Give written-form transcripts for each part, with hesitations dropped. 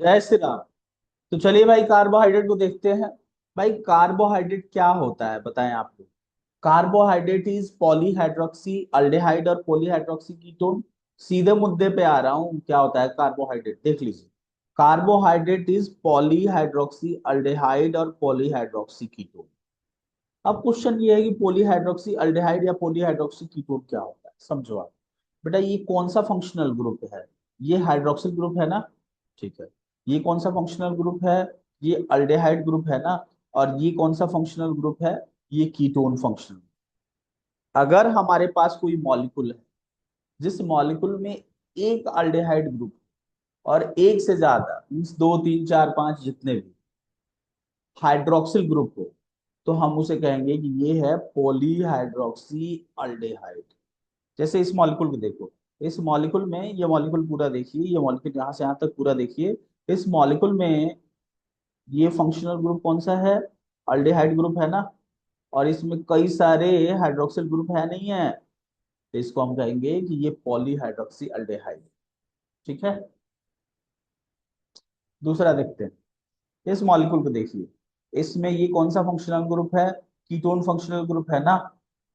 जय श्री राम। तो चलिए भाई कार्बोहाइड्रेट को देखते हैं। भाई कार्बोहाइड्रेट क्या होता है बताएं आप लोग। कार्बोहाइड्रेट इज पॉलीहाइड्रोक्सी अल्डेहाइड और पॉलीहाइड्रोक्सी कीटोन। सीधे मुद्दे पे आ रहा हूं, क्या होता है कार्बोहाइड्रेट देख लीजिए। कार्बोहाइड्रेट इज पॉलीहाइड्रोक्सी अल्डेहाइड और पॉलीहाइड्रोक्सी कीटोन। अब क्वेश्चन ये है कि पॉलीहाइड्रोक्सी अल्डेहाइड या पॉलीहाइड्रोक्सी कीटोन क्या होता है, समझो आप। बेटा ये कौन सा फंक्शनल ग्रुप है? ये हाइड्रोक्सिल ग्रुप है ना। ठीक है। ये कौन सा फंक्शनल ग्रुप है? ये अल्डेहाइड ग्रुप है ना। और ये कौन सा फंक्शनल ग्रुप है? ये कीटोन फंक्शनल। अगर हमारे पास कोई मॉलिक्यूल है जिस मॉलिक्यूल में एक अल्डेहाइड ग्रुप और एक से ज्यादा मीन्स दो तीन चार पांच जितने भी हाइड्रोक्सिल ग्रुप हो, तो हम उसे कहेंगे कि ये है पॉलीहाइड्रोक्सी अल्डेहाइड। जैसे इस मॉलिक्यूल को देखो। इस मॉलिक्यूल में ये मॉलिक्यूल पूरा देखिए, ये मॉलिक्यूल यहाँ से यहाँ तक पूरा देखिए। इस मॉलिक्यूल में ये फंक्शनल ग्रुप कौन सा है? अल्डेहाइड ग्रुप है ना। और इसमें कई सारे हाइड्रोक्सिल ग्रुप है नहीं है, तो इसको हम कहेंगे कि ये पॉलीहाइड्रोक्सी अल्डेहाइड। ठीक है। दूसरा देखते हैं। इस मॉलिक्यूल को देखिए। इसमें ये कौन सा फंक्शनल ग्रुप है? कीटोन फंक्शनल ग्रुप है ना।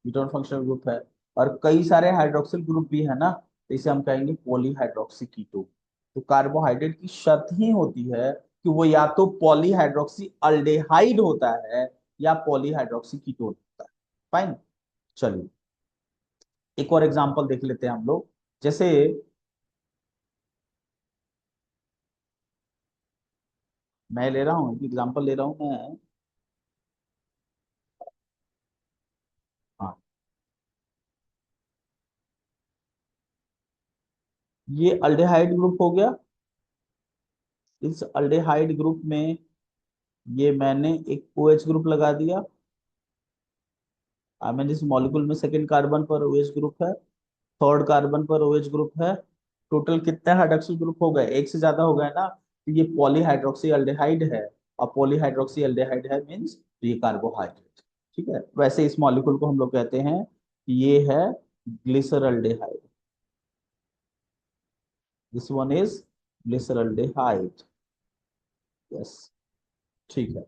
कीटोन फंक्शनल ग्रुप है। और कई सारे हाइड्रोक्सिल ग्रुप भी है ना, तो इसे हम कहेंगे पॉलीहाइड्रोक्सी कीटोन। तो कार्बोहाइड्रेट की शर्त ही होती है कि वो या तो पॉलीहाइड्रोक्सी अल्डेहाइड होता है या पॉलीहाइड्रोक्सी कीटोन होता है। फाइन। चलिए एक और एग्जांपल देख लेते हैं हम लोग। जैसे मैं ले रहा हूँ, एक एग्जांपल ले रहा हूँ मैं। हाँ, ये अल्डेहाइड ग्रुप हो गया। इस अल्डेहाइड ग्रुप में ये मैंने एक OH ग्रुप लगा दिया। आई मीन इस मॉलिक्यूल में सेकंड कार्बन पर OH ग्रुप है, थर्ड कार्बन पर OH ग्रुप है। टोटल कितने हाइड्रोक्सिल ग्रुप हो गए? एक से ज्यादा हो गए ना, तो ये पॉलीहाइड्रोक्सी अल्डेहाइड है। और पॉलीहाइड्रोक्सी अल्डेहाइड है मीन्स ये कार्बोहाइड्रेट। ठीक है। वैसे इस मॉलिक्यूल को हम लोग कहते हैं कि ये है glyceraldehyde. This one is glyceraldehyde. Yes. ठीक है।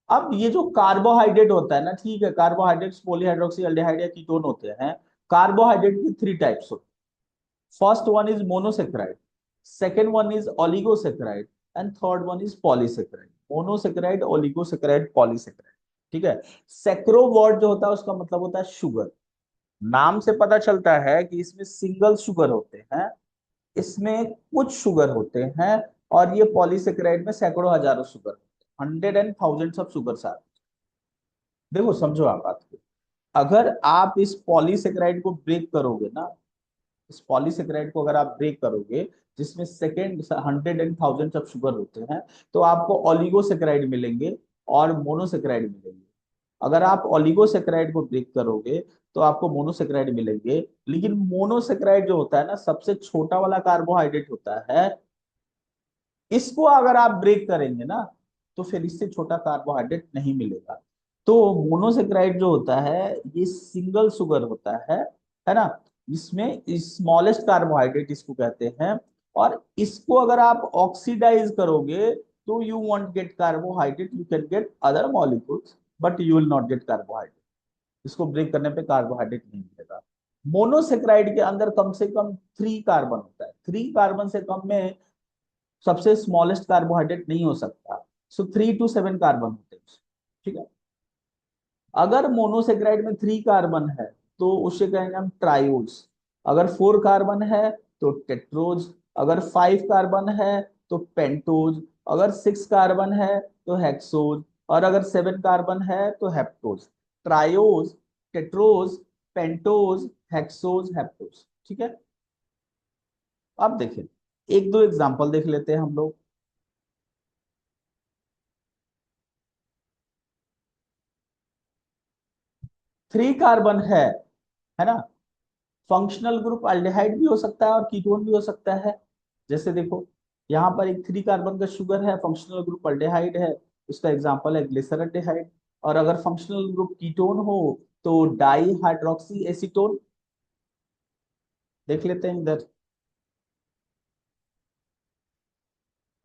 अब ये जो कार्बोहाइड्रेट होता है ना, ठीक है, कार्बोहाइड्रेट्स पॉलीहाइड्रोक्सी अल्डेहाइड या कीटोन होते हैं। कार्बोहाइड्रेट की थ्री टाइप्स होते हैं। First one is monosaccharide, second one is oligosaccharide and third one is polysaccharide. Monosaccharide, oligosaccharide, polysaccharide. ठीक है। सेक्रो वर्ड जो होता है उसका मतलब होता है शुगर। नाम से पता चलता है कि इसमें सिंगल शुगर होते हैं, इसमें कुछ शुगर होते हैं। और ये पॉलीसेक्राइड में सैकड़ों हजारों sugar, hundred and thousands of sugar are. देखो समझो आप बात को। अगर आप इस पॉलीसेकेराइड को ब्रेक करोगे ना, इस पॉलीसेकेराइड को अगर आप ब्रेक करोगे जिसमें second hundred and thousand of sugar होते हैं, तो आपको ऑलिगोसेकेराइड मिलेंगे और मोनोसेकेराइड मिलेंगे। अगर आप ऑलिगोसेकेराइड को ब्रेक करोगे तो आपको मोनोसेकेराइड मिलेंगे। लेकिन मोनोसेकेराइड जो होता है ना, सबसे छोटा वाला कार्बोहाइड्रेट होता है, इसको अगर आप ब्रेक करेंगे ना, तो फिर इससे छोटा कार्बोहाइड्रेट नहीं मिलेगा। तो मोनोसेक्राइड जो होता है ये सिंगल शुगर होता है ना। इसमें स्मॉलेस्ट कार्बोहाइड्रेट इसको कहते हैं। और इसको अगर आप ऑक्सीडाइज करोगे तो you won't get carbohydrate, you can get other molecules but you will not get carbohydrate. इसको ब्रेक करने पे कार्बोहाइड्रेट नहीं मिलेगा। मोनोसेक्राइड के अंदर कम से कम थ्री कार्बन होता है, थ्री कार्बन से कम में सबसे स्मॉलेस्ट कार्बोहाइड्रेट नहीं हो सकता। सो 3 to 7 कार्बन होते हैं उसमें। ठीक है। अगर मोनोसेक्राइड में थ्री कार्बन है तो उसे कहेंगे हम ट्रायोज। अगर फोर कार्बन है तो टेट्रोज। अगर फाइव कार्बन है तो पेंटोज। अगर सिक्स कार्बन है तो हेक्सोज। और अगर सेवन कार्बन है तो heptose. Triose, tetrose, pentose, hexose, heptose. ठीक है। अब देखिए एक दो एग्जांपल देख लेते हैं हम लोग। थ्री कार्बन है ना। फंक्शनल ग्रुप अल्डेहाइड भी हो सकता है और कीटोन भी हो सकता है। जैसे देखो यहाँ पर एक थ्री कार्बन का शुगर है, फंक्शनल ग्रुप अल्डेहाइड है, उसका एग्जांपल है ग्लिसरल्डेहाइड। और अगर फंक्शनल ग्रुप कीटोन हो तो डाई हाइड्रोक्सी एसीटोन। देख लेते हैं इधर।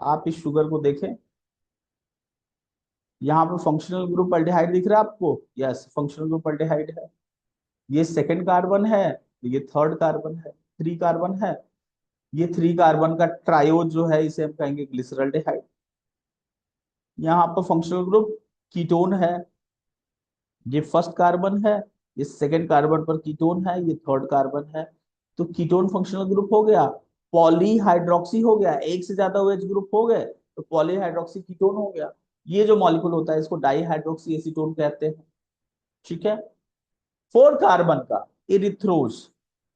आप इस शुगर को देखें, यहाँ पे फंक्शनल ग्रुप अल्डिहाइड दिख रहा है आपको, यस फंक्शनल ग्रुप अल्डिहाइड है। ये सेकंड कार्बन है, ये थर्ड कार्बन है, थ्री कार्बन है। ये थ्री कार्बन का ट्रायो जो है इसे हम कहेंगे ग्लिसरॉल्डिहाइड। यहाँ पर फंक्शनल ग्रुप कीटोन है, ये फर्स्ट कार्बन है, ये सेकंड कार्बन पर कीटोन है, ये थर्ड कार्बन है। तो कीटोन फंक्शनल ग्रुप हो गया। पॉलीहाइड्रोक्सी हो गया, एक से ज्यादा OH ग्रुप हो गए तो पॉलीहाइड्रोक्सी कीटोन हो गया। ये जो मॉलिक्यूल होता है इसको डाईहाइड्रोक्सी एसीटोन कहते हैं। ठीक है। फोर कार्बन का इरिथ्रोज,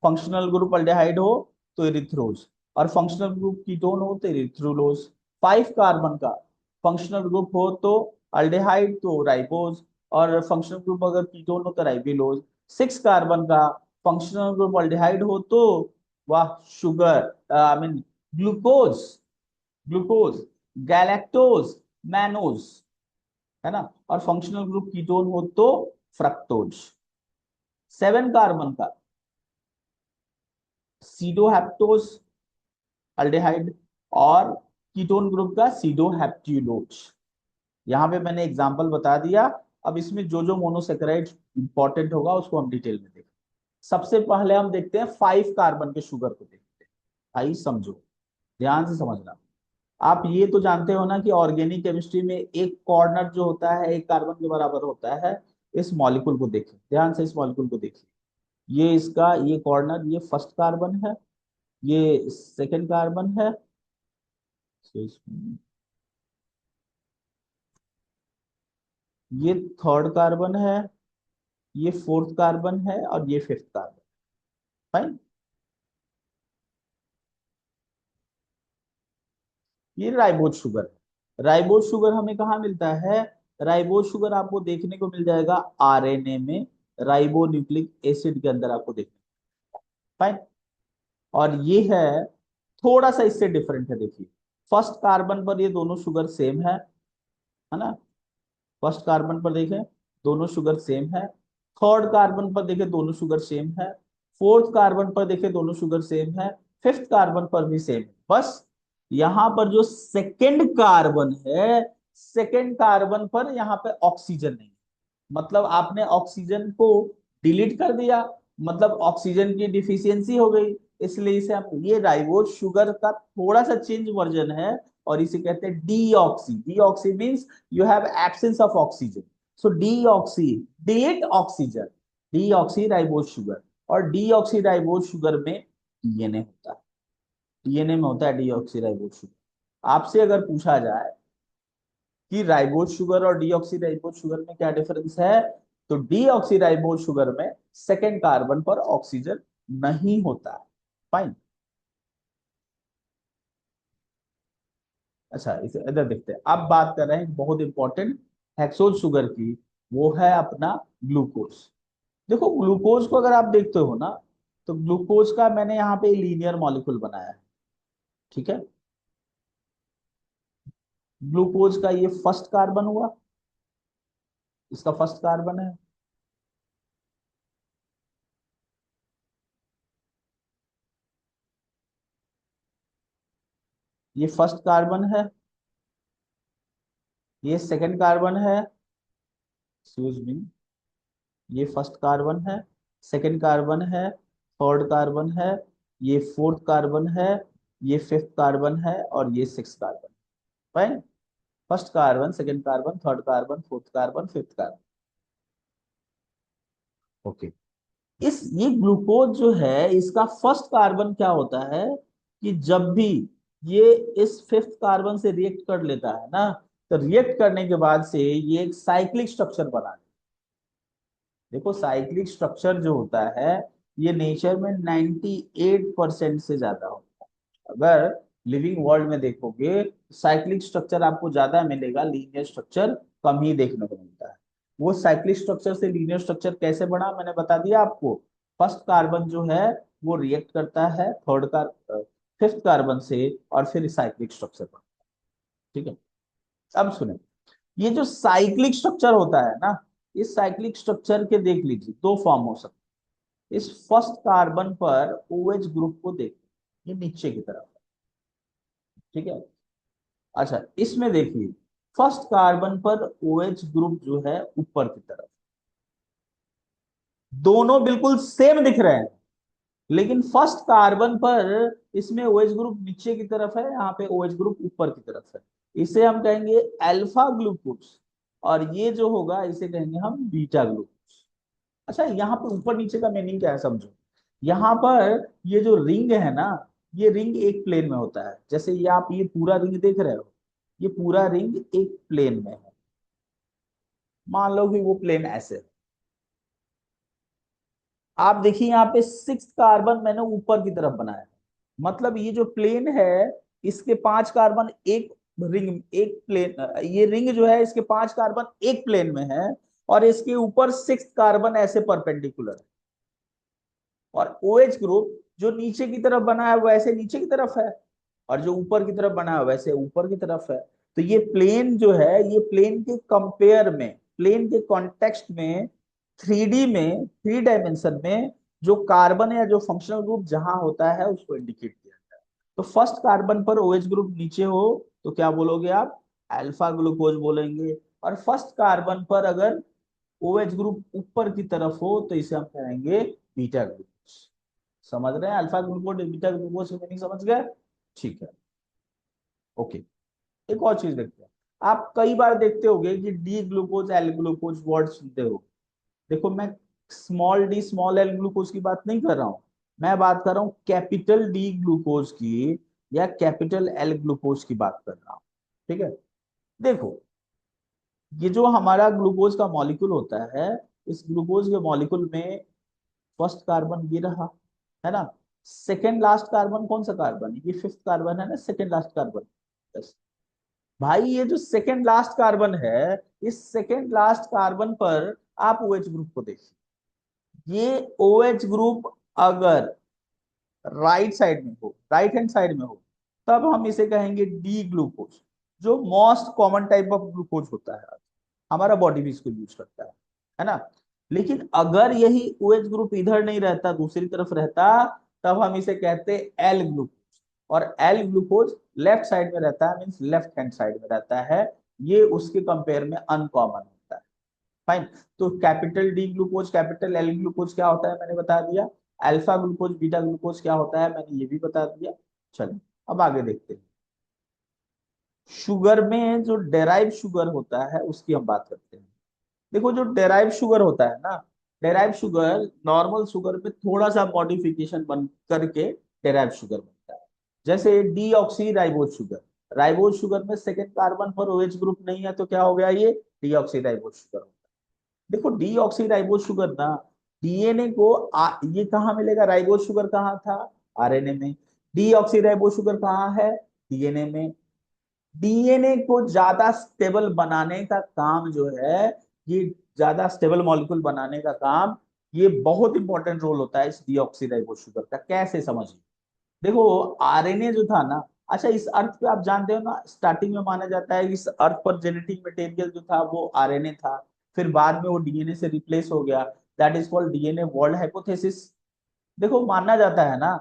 फंक्शनल ग्रुप अल्डेहाइड हो तो इरिथ्रोज, और फंक्शनल ग्रुप कीटोन हो तो इरिथ्रोलोज। फाइव कार्बन का फंक्शनल ग्रुप हो तो अल्डेहाइड तो राइबोज, और फंक्शनल ग्रुप अगर कीटोन हो तो राइबिलोज। सिक्स कार्बन का फंक्शनल ग्रुप अल्डेहाइड हो तो वाह sugar, I mean glucose, glucose, galactose, mannose, है ना। और फंक्शनल ग्रुप कीटोन हो तो फ्रक्टोज। सेवन कार्बन का सीडोहैप्टोज अल्डेहाइड, और कीटोन ग्रुप का सीडोहैप्ट्यूलोज। यहाँ पे मैंने एग्जांपल बता दिया। अब इसमें जो जो मोनोसेकेराइड इंपॉर्टेंट होगा उसको हम डिटेल में देखें। सबसे पहले हम देखते हैं फाइव कार्बन के शुगर को देखते हैं। भाई समझो, ध्यान से समझना। आप ये तो जानते हो ना कि ऑर्गेनिक केमिस्ट्री में एक कॉर्नर जो होता है एक कार्बन के बराबर होता है। इस मॉलिक्यूल को देखें, ध्यान से इस मॉलिक्यूल को देखिए। ये इसका ये कॉर्नर, ये फर्स्ट कार्बन है, ये सेकंड कार्बन है, ये थर्ड कार्बन है, ये फोर्थ कार्बन है, और ये फिफ्थ कार्बन। फाइन। ये राइबोज शुगर है। राइबोज शुगर हमें कहाँ मिलता है? राइबोज शुगर आपको देखने को मिल जाएगा आरएनए में, राइबो न्यूक्लिक एसिड के अंदर आपको देखने। फाइन। और ये है, थोड़ा सा इससे डिफरेंट है। देखिए फर्स्ट कार्बन पर ये दोनों शुगर सेम है ना। फर्स्ट कार्बन पर देखें दोनों शुगर सेम है। थर्ड कार्बन पर देखें दोनों शुगर सेम है। फोर्थ कार्बन पर देखें दोनों शुगर सेम है। फिफ्थ कार्बन पर भी सेम है। बस यहां पर जो सेकंड कार्बन है, सेकंड कार्बन पर यहां पे ऑक्सीजन नहीं, मतलब आपने ऑक्सीजन को डिलीट कर दिया, मतलब ऑक्सीजन की डिफिशियंसी हो गई। इसलिए इसे हम, ये राइबोज शुगर का थोड़ा सा चेंज वर्जन है, और इसे कहते हैं deoxy. Deoxy means you have absence of oxygen, so deoxy, delete oxygen, deoxy ribose sugar. और डीऑक्सी राइबोज शुगर में डीएनए होता है, डीएनए में होता है डीऑक्सी राइबोज शुगर। आपसे अगर पूछा जाए कि राइबोज शुगर और डीऑक्सी राइबोज शुगर में क्या डिफरेंस है, तो डीऑक्सी राइबोज शुगर में सेकेंड कार्बन पर ऑक्सीजन नहीं होता है। फाइन। अच्छा इसे इधर देखते हैं। अब बात कर रहे हैं बहुत इंपॉर्टेंट हेक्सोज शुगर की, वो है अपना ग्लूकोज। देखो ग्लूकोज को अगर आप देखते हो ना, तो ग्लूकोज का मैंने यहाँ पे लीनियर मॉलिक्यूल बनाया है। ठीक है। ग्लूकोज का ये फर्स्ट कार्बन हुआ, इसका फर्स्ट कार्बन है। ये फर्स्ट कार्बन है, ये सेकंड कार्बन है, एक्सक्यूज मी, ये फर्स्ट कार्बन है, सेकंड कार्बन है, थर्ड कार्बन है, ये फोर्थ कार्बन है, ये फिफ्थ कार्बन है, और ये six carbon. Fine. First carbon, second carbon, third carbon, fourth carbon, fifth carbon. Okay. इस ये ग्लूकोज जो है इसका फर्स्ट कार्बन क्या होता है कि जब भी ये इस फिफ्थ कार्बन से रिएक्ट कर लेता है ना, तो रिएक्ट करने के बाद से ये एक साइक्लिक स्ट्रक्चर बना। देखो साइक्लिक स्ट्रक्चर जो होता है ये नेचर में 98% से ज्यादा होता है। अगर लिविंग वर्ल्ड में देखोगे साइक्लिक स्ट्रक्चर आपको ज्यादा मिलेगा, लीनियर स्ट्रक्चर कम ही देखने को मिलता है। वो साइक्लिक स्ट्रक्चर से लीनियर स्ट्रक्चर कैसे बना मैंने बता दिया आपको। फर्स्ट कार्बन जो है वो रिएक्ट करता है फिफ्थ कार्बन से, और फिर साइक्लिक स्ट्रक्चर बनता है। ठीक है। अब सुने, ये जो साइक्लिक स्ट्रक्चर होता है ना, इस साइक्लिक स्ट्रक्चर के देख लीजिए दो फॉर्म हो सकते हैं। इस फर्स्ट कार्बन पर OH ग्रुप को देखिए, ये नीचे की तरफ है। ठीक है। अच्छा, इसमें देखिए फर्स्ट कार्बन पर OH ग्रुप जो है ऊपर की तरफ, दोनों बिल्कुल सेम दिख रहे हैं, लेकिन फर्स्ट कार्बन पर इसमें OH ग्रुप नीचे की तरफ है, यहाँ पे OH ग्रुप ऊपर की तरफ है। इसे हम कहेंगे अल्फा ग्लूकोज, और ये जो होगा इसे कहेंगे हम बीटा ग्लूकोज। अच्छा, यहाँ पे ऊपर नीचे का मीनिंग क्या है समझो। यहाँ पर ये जो रिंग है ना, ये रिंग एक प्लेन में होता है। जैसे ये आप ये पूरा रिंग देख रहे हो, ये पूरा रिंग एक प्लेन में है। मान लो कि वो प्लेन ऐसे है। आप देखिए यहाँ पे सिक्स कार्बन मैंने ऊपर की तरफ बनाया है, मतलब ये जो प्लेन है इसके पांच कार्बन एक रिंग, एक प्लेन, ये रिंग जो है इसके पांच कार्बन एक प्लेन में है, और इसके ऊपर सिक्स कार्बन ऐसे परपेंडिकुलर है। और OH ग्रुप जो नीचे की तरफ बना है वैसे नीचे की तरफ है, और जो ऊपर की तरफ बना है वैसे ऊपर की तरफ है। तो ये प्लेन जो है, ये प्लेन के कंपेयर में, प्लेन के कॉन्टेक्स्ट में, 3D में, 3 डायमेंशन में जो कार्बन या जो फंक्शनल ग्रुप जहां होता है उसको इंडिकेट किया जाता है। तो फर्स्ट कार्बन पर OH ग्रुप नीचे हो तो क्या बोलोगे आप? अल्फा ग्लूकोज बोलेंगे। और फर्स्ट कार्बन पर अगर OH ग्रुप ऊपर की तरफ हो तो इसे हम कहेंगे बीटा ग्लूकोज। समझ रहे हैं? अल्फा ग्लूकोज बीटा ग्लूकोज की मीनिंग समझ गए? ठीक है, ओके। एक और चीज देखते हैं। आप कई बार देखते होंगे कि D glucose L glucose word सुनते हो। देखो, मैं small D small L glucose की बात नहीं कर रहा हूं, मैं बात कर रहा हूं कैपिटल डी ग्लूकोज की या कैपिटल एल ग्लूकोज की बात कर रहा हूं। ठीक है, देखो ये जो हमारा ग्लूकोज का मॉलिक्यूल होता है, इस ग्लूकोज के मॉलिक्यूल में फर्स्ट कार्बन ये रहा, है ना। सेकेंड लास्ट कार्बन कौन सा कार्बन है? ये फिफ्थ कार्बन है ना, सेकेंड लास्ट कार्बन। यस भाई, ये जो सेकेंड लास्ट कार्बन है, इस सेकेंड लास्ट कार्बन पर आप OH ग्रुप को देखिए। ये OH ग्रुप अगर राइट साइड में हो, राइट हैंड साइड में हो, तब हम इसे कहेंगे डी ग्लूकोज, जो most common type of glucose होता है। हमारा बॉडी भी इसको यूज करता है ना। लेकिन अगर यही OH ग्रुप इधर नहीं रहता, दूसरी तरफ रहता, तब हम इसे कहते एल ग्लूकोज। और एल ग्लूकोज लेफ्ट साइड में रहता है, मीन्स लेफ्ट हैंड साइड में रहता है। ये उसके कंपेयर में अनकॉमन होता है। फाइन। तो capital D glucose capital L glucose क्या होता है मैंने बता दिया। अल्फा ग्लूकोज बीटा ग्लूकोज क्या होता है मैंने ये भी बता दिया। चलिए अब आगे देखते हैं। शुगर में जो डेराइव शुगर होता है उसकी हम बात करते हैं। देखो, जो डेराइव शुगर होता है ना, डेराइव शुगर नॉर्मल शुगर पे थोड़ा सा मॉडिफिकेशन बन करके डेराइव शुगर बनता है। जैसे D oxy ribose sugar, ribose sugar में सेकेंड कार्बन पर OH ग्रुप नहीं है तो क्या हो गया? ये डी ऑक्सी राइबोज शुगर होता है। देखो, डी ऑक्सी राइबोज शुगर ना, DNA को ये कहाँ मिलेगा? राइबोज शुगर कहाँ था? RNA में। डी ऑक्सी राइबोज शुगर कहाँ है? DNA में। DNA को ज्यादा स्टेबल बनाने का काम जो है, ये ज्यादा स्टेबल मॉलिक्यूल बनाने का काम, ये बहुत इंपॉर्टेंट रोल होता है इस डीऑक्सीराइबोज शुगर का। कैसे समझिए। देखो, RNA जो था ना, अच्छा इस अर्थ पे आप जानते हो ना, स्टार्टिंग में माना जाता है कि इस अर्थ पर जेनेटिक मटेरियल जो था वो RNA था, फिर बाद में वो DNA से रिप्लेस हो गया। That is called DNA world hypothesis. देखो, माना जाता है ना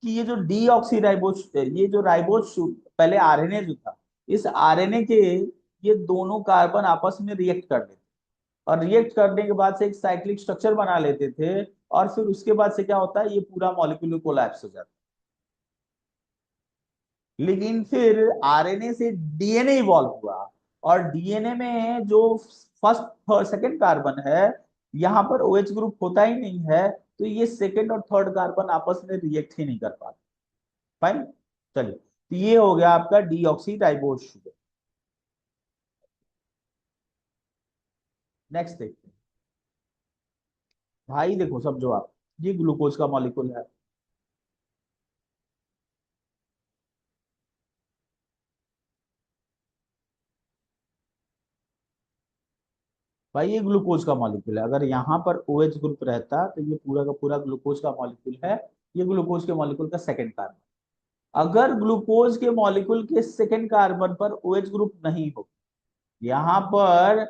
कि ये जो डीऑक्सीराइबोज, ये जो राइबोज, पहले RNA जो था, इस RNA के ये दोनों कार्बन आपस में रिएक्ट कर लेते, और रिएक्ट करने के बाद से एक साइक्लिक स्ट्रक्चर बना लेते थे, और फिर उसके बाद से क्या होता है, ये पूरा मॉलिक्यूल कोलैप्स हो जाता है। लेकिन फिर RNA से DNA इवॉल्व हुआ, और DNA में जो फर्स्ट सेकंड कार्बन है, यहाँ पर OH ग्रुप होता ही नहीं है, तो ये सेकंड और थर्ड कार्बन आपस में रिएक्ट ही नहीं कर पाते। फाइन। चलिए, तो ये हो गया आपका डीऑक्सी राइबोज शुगर। नेक्स्ट देखते हैं। भाई देखो, समझो आप, ये ग्लूकोज का मॉलिक्यूल है। भाई ये ग्लूकोज का मॉलिक्यूल है, अगर यहाँ पर OH ग्रुप रहता तो ये पूरा का पूरा ग्लूकोज का मॉलिक्यूल है। ये ग्लूकोज के मॉलिक्यूल का सेकंड कार्बन। अगर ग्लूकोज के मॉलिक्यूल के सेकंड कार्बन पर OH ग्रुप नहीं हो, यहाँ पर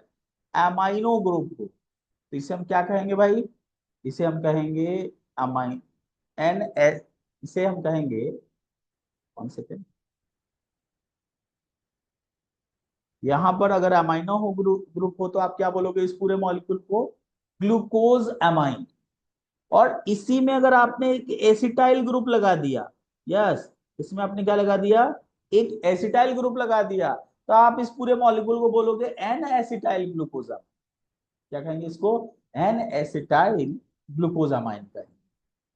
एमाइनो ग्रुप हो, तो इसे हम क्या कहेंगे भाई? इसे हम कहेंगे अमाइन, NH, इसे हम कहेंगे, कौन सेकेंड, यहां पर अगर अमाइनो हो ग्रुप ग्रुप हो तो आप क्या बोलोगे इस पूरे मॉलिक्यूल को? Glucose amine. और इसी में अगर आपने एक एसिटाइल ग्रुप लगा दिया, यस, इसमें आपने क्या लगा दिया? एक एसिटाइल ग्रुप लगा दिया, तो आप इस पूरे मॉलिक्यूल को बोलोगे एन एसिटाइल ग्लूकोजामाइन। क्या कहेंगे इसको? एन एसिटाइल ग्लूकोजामाइन कहेंगे।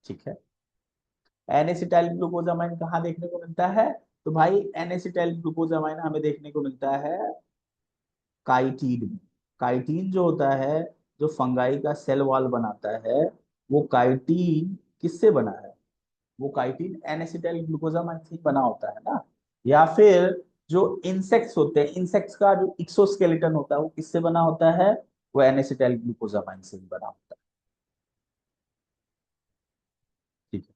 ठीक है। एन एसिटाइल ग्लूकोजामाइन कहाँ देखने को मिलता है? तो भाई एन एसिटाइल ग्लूकोजामाइन हमें देखने को मिलता है काइटिन में। काइटिन जो होता है, जो फंगाई का सेल वॉल बनाता है, वो काइटिन किससे बना है? वो काइटिन एन एसिटाइल ग्लूकोजामाइन से ही बना होता है ना। या फिर जो इंसेक्ट्स होते हैं, इंसेक्ट्स का जो एक्सोस्केलेटन होता है वो किससे बना होता है? वो एन एसिटाइल ग्लूकोजामाइन से ही बना होता है। ठीक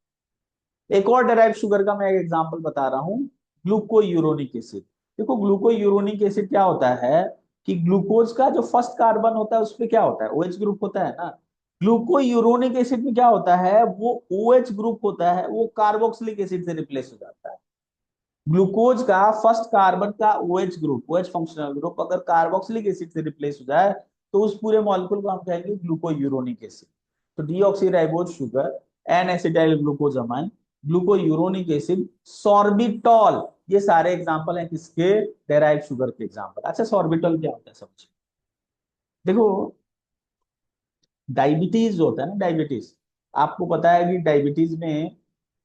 है। एक और डेराइव शुगर का मैं एक एग्जांपल बता रहा हूँ, ग्लूकोयूरोनिक एसिड। देखो ग्लूकोयूरोनिक एसिड क्या होता है कि ग्लूकोज का जो फर्स्ट कार्बन होता है उस पे क्या होता है? OH ग्रुप होता है ना। ग्लूकोयूरोनिक एसिड में क्या होता है? वो OH ग्रुप होता है, वो कार्बोक्सिलिक एसिड से रिप्लेस हो जाता है। ग्लूकोज का फर्स्ट कार्बन का OH group, OH functional group अगर कार्बोक्सिलिक एसिड से रिप्लेस हो जाए तो उस पूरे मॉलिक्यूल को हम कहेंगे ग्लूकोयूरोनिक एसिड। तो deoxyribose sugar, N acetyl glucosamine, glucuronic acid, sorbitol, ये सारे एग्जांपल हैं किसके? डेराइव शुगर के एग्जांपल। अच्छा सॉर्बिटॉल क्या होता है समझिए। देखो डायबिटीज जो होता है ना, डायबिटीज, आपको पता है कि डायबिटीज में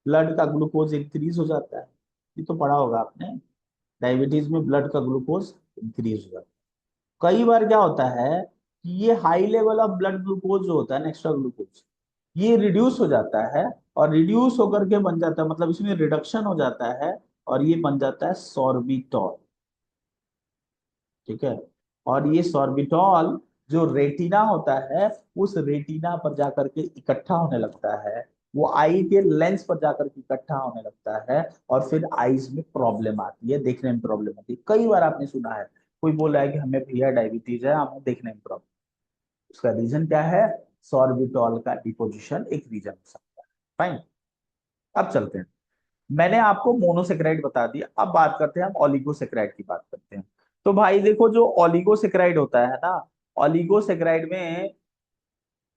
ब्लड का ग्लूकोज इंक्रीज हो जाता है। ये तो पढ़ा होगा आपने। डायबिटीज में ब्लड का ग्लूकोज इंक्रीज हो जाता है। कई बार क्या होता है कि ये high level of blood glucose जो होता है ना, एक्स्ट्रा ग्लूकोज, ये रिड्यूस हो जाता है। और रिड्यूस होकर के बन जाता है, मतलब इसमें रिडक्शन हो जाता है, और ये बन जाता है सॉर्बिटॉल। ठीक है। और ये सॉर्बिटॉल जो रेटिना होता है, उस रेटिना पर जाकर के इकट्ठा होने लगता है, वो आई के लेंस पर जाकर के इकट्ठा होने लगता है, और फिर आईज में प्रॉब्लम आती है, देखने में प्रॉब्लम आती है। कई बार आपने सुना है कोई बोला है कि हमें भैया डायबिटीज है, हमें देखने में प्रॉब्लम। उसका रीजन क्या है? सॉर्बिटॉल का डिपोजिशन एक रीजन हो सकता है। फाइन। अब चलते हैं। मैंने आपको मोनोसेक्राइड बता दिया, अब बात करते हैं हम ओलिगोसेक्राइड की बात करते हैं। तो भाई देखो जो ओलिगोसेक्राइड होता है ना, ओलिगोसेक्राइड में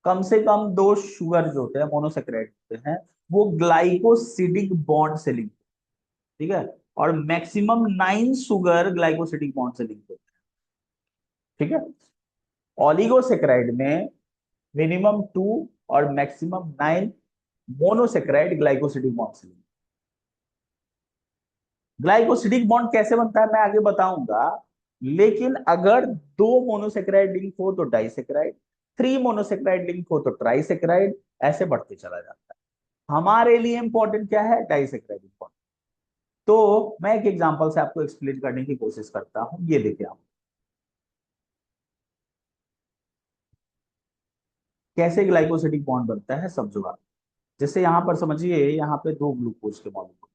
कम से कम दो शुगर जो होते हैं, मोनोसेक्राइड होते हैं, वो ग्लाइकोसिडिक बॉन्ड से लिंक। ठीक है। और मैक्सिमम 9 शुगर ग्लाइकोसिडिक बॉन्ड से लिंक होते हैं। ठीक है। ओलिगोसेक्राइड में मिनिमम 2 और मैक्सिमम 9 मोनोसेक्राइड ग्लाइकोसिडिक बॉन्ड से लिंक। ग्लाइकोसिडिक बॉन्ड कैसे बनता है मैं आगे बताऊंगा। लेकिन अगर दो मोनोसेक्राइड लिंक हो तो डाइसेक्राइड, 3 मोनोसेक्राइड लिंक हो तो ट्राइसेक्राइड, ऐसे बढ़ते चला जाता है। हमारे लिए इंपॉर्टेंट क्या है? Disaccharide important. तो मैं एक एग्जांपल से आपको एक्सप्लेन करने की कोशिश करता हूं, ये देखिए आप कैसे ग्लाइकोसिडिक बॉन्ड बनता है सब जुगाड़। जैसे यहां पर समझिए, यहाँ पे दो ग्लूकोज के मॉलिक्यूल,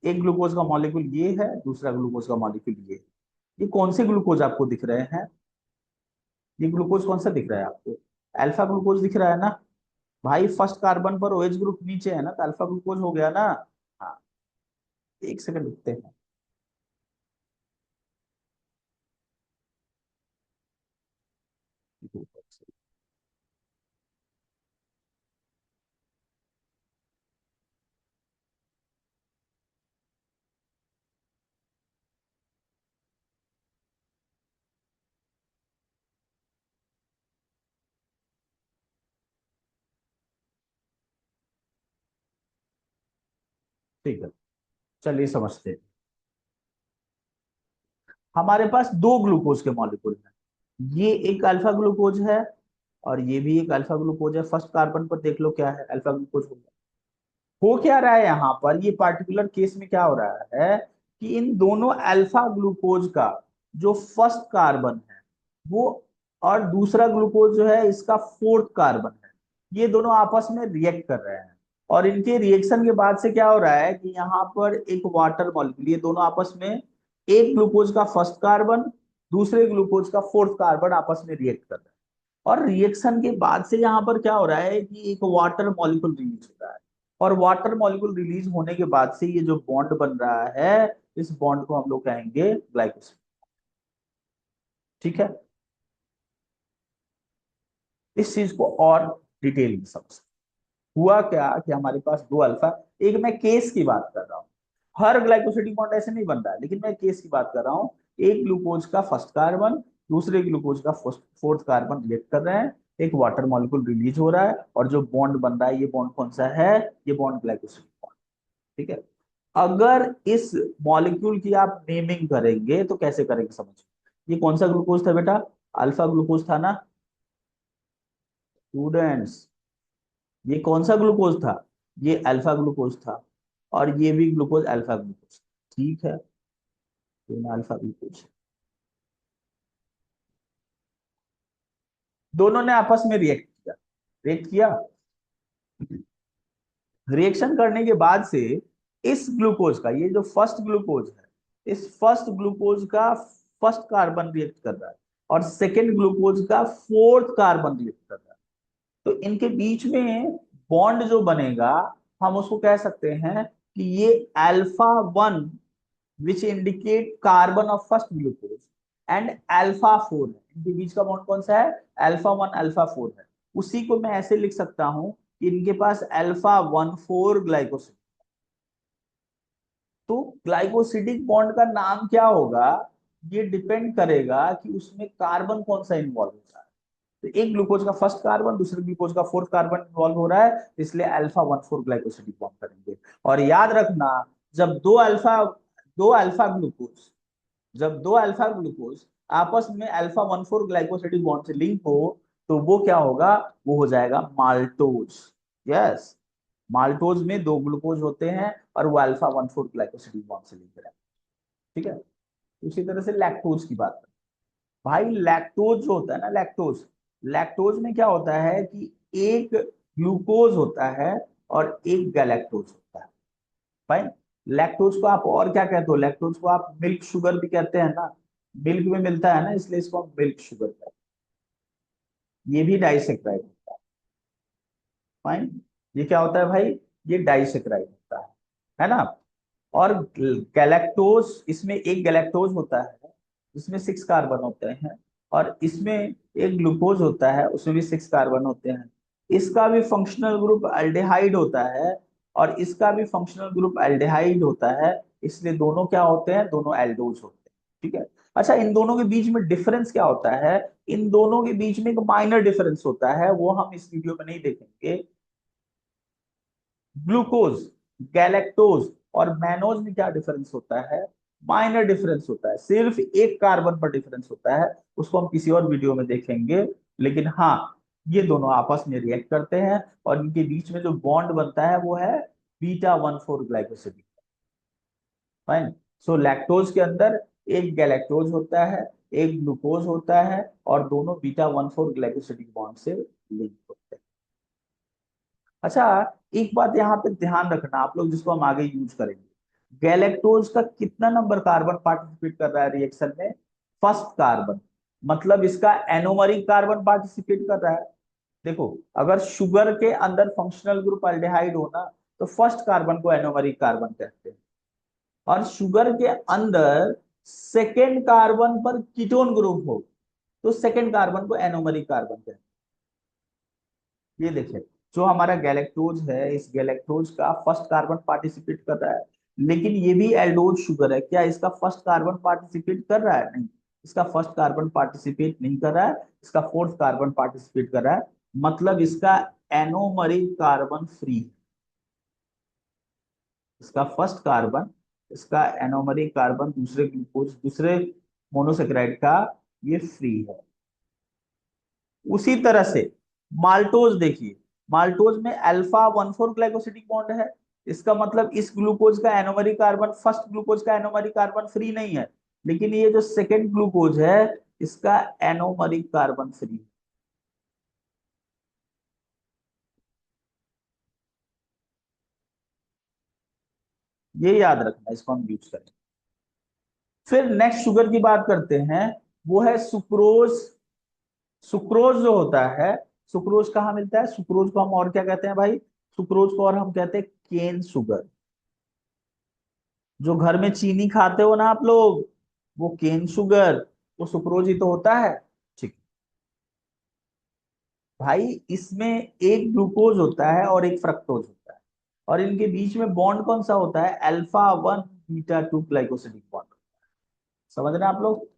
एक ग्लूकोज का मॉलिक्यूल ये है, दूसरा ग्लूकोज का मॉलिक्यूल ये कौन से ग्लूकोज आपको दिख रहे हैं? ये ग्लूकोज कौन सा दिख रहा है आपको? अल्फा ग्लूकोज दिख रहा है ना। भाई फर्स्ट कार्बन पर OH ग्रुप नीचे है ना, तो अल्फा ग्लूकोज हो गया ना। हाँ। एक सेकंड रुकते हैं। ठीक है, चलिए समझते हैं। हमारे पास दो ग्लूकोज के मॉलिक्यूल हैं, ये एक अल्फा ग्लूकोज है और ये भी एक अल्फा ग्लूकोज है। फर्स्ट कार्बन पर देख लो क्या है? अल्फा ग्लूकोज हो क्या रहा है यहाँ पर? ये पार्टिकुलर केस में क्या हो रहा है कि इन दोनों अल्फा ग्लूकोज का जो फर्स्ट कार्बन है वो, और दूसरा ग्लूकोज जो है इसका फोर्थ कार्बन है, ये दोनों आपस में रिएक्ट कर रहे हैं। और इनके रिएक्शन के बाद से क्या हो रहा है कि यहाँ पर एक वाटर मॉलिक्यूल, ये दोनों आपस में, एक ग्लूकोज का फर्स्ट कार्बन दूसरे ग्लूकोज का फोर्थ कार्बन आपस में रिएक्ट कर रहे हैं। और रिएक्शन के बाद से यहाँ पर क्या हो रहा है कि एक वाटर मॉलिक्यूल रिलीज हो रहा है। और वाटर मॉलिक्यूल रिलीज होने के बाद से ये जो बॉन्ड बन रहा है, इस बॉन्ड को हम लोग कहेंगे ग्लाइकोसिड। ठीक है, इस चीज को और डिटेल में समझ। हुआ क्या कि हमारे पास दो अल्फा, एक मैं केस की बात कर रहा हूँ, हर ग्लाइकोसिडिक बॉन्ड ऐसे नहीं बन रहा है, लेकिन मैं केस की बात कर रहा हूँ। एक ग्लूकोज का फर्स्ट कार्बन दूसरे ग्लूकोज का फोर्थ कार्बन रिएक्ट कर रहे हैं, एक वाटर मॉलिक्यूल रिलीज हो रहा है, और जो बॉन्ड बन रहा है ये बॉन्ड कौन सा है? ये बॉन्ड ग्लाइकोसिडिक बॉन्ड। ठीक है, अगर इस मॉलिक्यूल की आप नेमिंग करेंगे तो कैसे करेंगे समझिए। ये कौन सा ग्लूकोज था बेटा? अल्फा ग्लूकोज था ना स्टूडेंट्स? ये कौन सा ग्लूकोज था? ये अल्फा ग्लूकोज था, और ये भी ग्लूकोज अल्फा ग्लूकोज। ठीक है, तो अल्फा ग्लूकोज दोनों ने आपस में रिएक्ट किया। रिएक्ट किया, रिएक्शन करने के बाद से इस ग्लूकोज का, ये जो फर्स्ट ग्लूकोज है, इस फर्स्ट ग्लूकोज का फर्स्ट कार्बन रिएक्ट कर रहा है, और सेकेंड ग्लूकोज का फोर्थ कार्बन रिएक्ट कर रहा है। तो इनके बीच में बॉन्ड जो बनेगा, हम उसको कह सकते हैं कि ये alpha one, which indicate carbon of first glucose, and alpha four है। इनके बीच का बॉन्ड कौन सा है? अल्फा वन अल्फा फोर है। उसी को मैं ऐसे लिख सकता हूं कि इनके पास अल्फा वन फोर ग्लाइकोसिड। तो ग्लाइकोसिडिक बॉन्ड का नाम क्या होगा, ये डिपेंड करेगा कि उसमें कार्बन कौन सा इन्वॉल्व होता है। तो एक ग्लूकोज का फर्स्ट कार्बन दूसरे ग्लूकोज का फोर्थ कार्बन इन्वॉल्व हो रहा है, इसलिए alpha one four glycosidic bond करेंगे। और याद रखना, जब दो अल्फा ग्लूकोज जब दो अल्फा ग्लूकोज आपस में alpha one four glycosidic bond से लिंक हो, तो वो क्या होगा? वो हो जाएगा माल्टोज। यस, माल्टोज में दो ग्लूकोज होते हैं, और वो alpha one four glycosidic bond से लिंक है। ठीक है, उसी तरह से लैक्टोज की बात करें। भाई लैक्टोज जो होता है ना, लैक्टोज, लैक्टोज में क्या होता है कि एक ग्लूकोज होता है और एक गैलेक्टोज होता है। फाइन। लैक्टोज को आप और क्या कहते हो? लैक्टोज को आप मिल्क शुगर भी कहते हैं ना, मिल्क में मिलता है ना, इसलिए इसको हम मिल्क शुगर कहते हैं। ये भी डाइसेक्राइड होता है। फाइन। ये क्या होता है भाई? ये डाइसेक्राइड होता है ना। और गैलेक्टोज, इसमें एक गैलेक्टोज होता है जिसमें सिक्स कार्बन होते हैं, और इसमें एक ग्लूकोज होता है उसमें भी सिक्स कार्बन होते हैं। इसका भी फंक्शनल ग्रुप अल्डेहाइड होता है, और इसका भी फंक्शनल ग्रुप अल्डेहाइड होता है, इसलिए दोनों क्या होते हैं? दोनों एल्डोज होते हैं। ठीक है। अच्छा, इन दोनों के बीच में डिफरेंस क्या होता है? इन दोनों के बीच में एक माइनर डिफरेंस होता है, वो हम इस वीडियो में नहीं देखेंगे। ग्लूकोज, गैलेक्टोज और मैनोज में क्या डिफरेंस होता है? माइनर डिफरेंस होता है, सिर्फ एक कार्बन पर डिफरेंस होता है, उसको हम किसी और वीडियो में देखेंगे। लेकिन हाँ, ये दोनों आपस में रिएक्ट करते हैं, और इनके बीच में जो बॉन्ड बनता है वो है beta one four glycosidic. Fine. So lactose के अंदर एक गैलेक्टोज होता है, एक ग्लूकोज होता है, और दोनों beta one four glycosidic bond से लिंक होते हैं। अच्छा, एक बात यहाँ पे ध्यान रखना आप लोग, जिसको हम आगे यूज करेंगे। गैलेक्टोज का कितना नंबर कार्बन पार्टिसिपेट कर रहा है रिएक्शन में? First carbon. मतलब इसका एनोमरिक कार्बन पार्टिसिपेट कर रहा है। देखो, अगर शुगर के अंदर फंक्शनल ग्रुप अल्डेहाइड हो ना, तो फर्स्ट कार्बन को एनोमरिक कार्बन कहते हैं, और शुगर के अंदर सेकेंड कार्बन पर कीटोन ग्रुप हो, तो सेकेंड कार्बन को एनोमरिक कार्बन कहते हैं। ये देखिए, जो हमारा गैलेक्टोज है, इस गैलेक्टोज का फर्स्ट कार्बन पार्टिसिपेट कर रहा है, लेकिन ये भी एल्डोज शुगर है। क्या इसका फर्स्ट कार्बन पार्टिसिपेट कर रहा है? नहीं, इसका फर्स्ट कार्बन पार्टिसिपेट नहीं कर रहा है, इसका फोर्थ कार्बन पार्टिसिपेट कर रहा है। मतलब इसका एनोमरिक कार्बन फ्री। इसका फर्स्ट कार्बन, इसका एनोमरिक कार्बन दूसरे ग्लूकोज, दूसरे मोनोसेक्राइड का ये फ्री है। उसी तरह से माल्टोज देखिए, माल्टोज में alpha one four glycosidic bond है। इसका मतलब इस ग्लूकोज का एनोमरिक कार्बन, फर्स्ट ग्लूकोज का एनोमरिक कार्बन फ्री नहीं है, लेकिन ये जो सेकेंड ग्लूकोज है, इसका एनोमरिक कार्बन फ्री है। ये याद रखना, इसको हम यूज करें। फिर नेक्स्ट शुगर की बात करते हैं, वो है सुक्रोज। सुक्रोज जो होता है, सुक्रोज कहाँ मिलता है? सुक्रोज को हम और क्या कहते हैं भाई? सुक्रोज को और हम कहते हैं केन शुगर। जो घर में चीनी खाते हो ना आप लोग, वो केन शुगर, वो सुक्रोज ही तो होता है। ठीक। भाई इसमें एक ग्लूकोज होता है और एक फ्रक्टोज होता है, और इनके बीच में बॉन्ड कौन सा होता है? Alpha 1 beta 2 glycosidic bond. समझ रहे हैं आप लोग?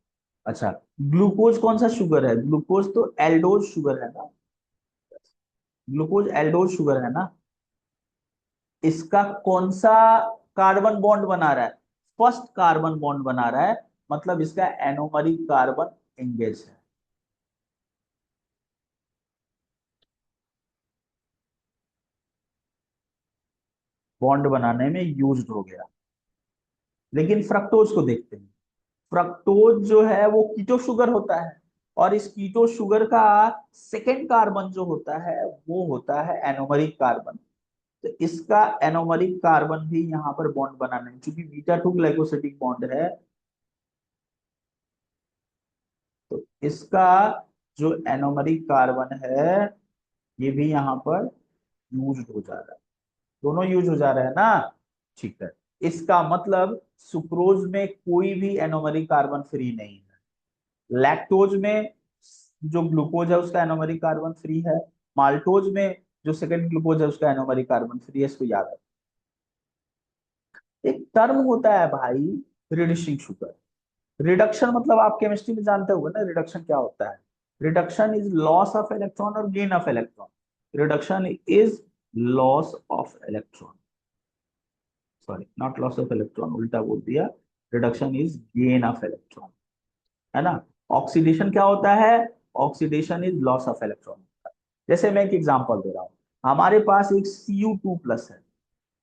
अच्छा, ग्लूकोज कौन सा शुगर है? ग्लूकोज तो एल्डोज शुगर है ना। ग्लूकोज एल्डोज शुगर है ना। इसका कौन सा कार्बन बॉन्ड बना रहा है? फर्स्ट कार्बन बॉन्ड बना रहा है, मतलब इसका एनोमरिक कार्बन एंगेज है। बॉन्ड बनाने में यूज हो गया। लेकिन फ्रक्टोज को देखते हैं। फ्रक्टोज जो है वो कीटो शुगर होता है, और इस कीटो शुगर का सेकेंड कार्बन जो होता है वो होता है एनोमरिक कार्बन। तो इसका एनोमरिक कार्बन भी यहाँ पर बॉन्ड बनाने में, चूंकि बीटा 2 ग्लाइकोसिडिक बॉन्ड है, तो इसका जो एनोमरिक कार्बन है ये भी यहाँ पर यूज हो जा रहा है। दोनों यूज हो जा रहा है ना। ठीक है। इसका मतलब सुक्रोज में कोई भी एनोमरिक कार्बन फ्री नहीं है। लैक्टोज में जो ग्लूकोज है उसका एनोमरिक कार्बन फ्री है। माल्टोज में जो सेकंड ग्लूकोज है उसका एनोमरिक कार्बन फ्री है। इसको याद है। एक टर्म होता है भाई, रिड्यूसिंग शुगर। रिडक्शन मतलब आप केमिस्ट्री में जानते होगे ना, रिडक्शन क्या होता है? Reduction is loss of electron और gain of electron. Reduction is loss of electron, sorry not loss of electron, उल्टा बोल दिया। Reduction is gain of electron, है ना। ऑक्सीडेशन क्या होता है? Oxidation is loss of electron. जैसे मैं एक एग्जांपल दे रहा हूं। हमारे पास एक Cu2 प्लस है।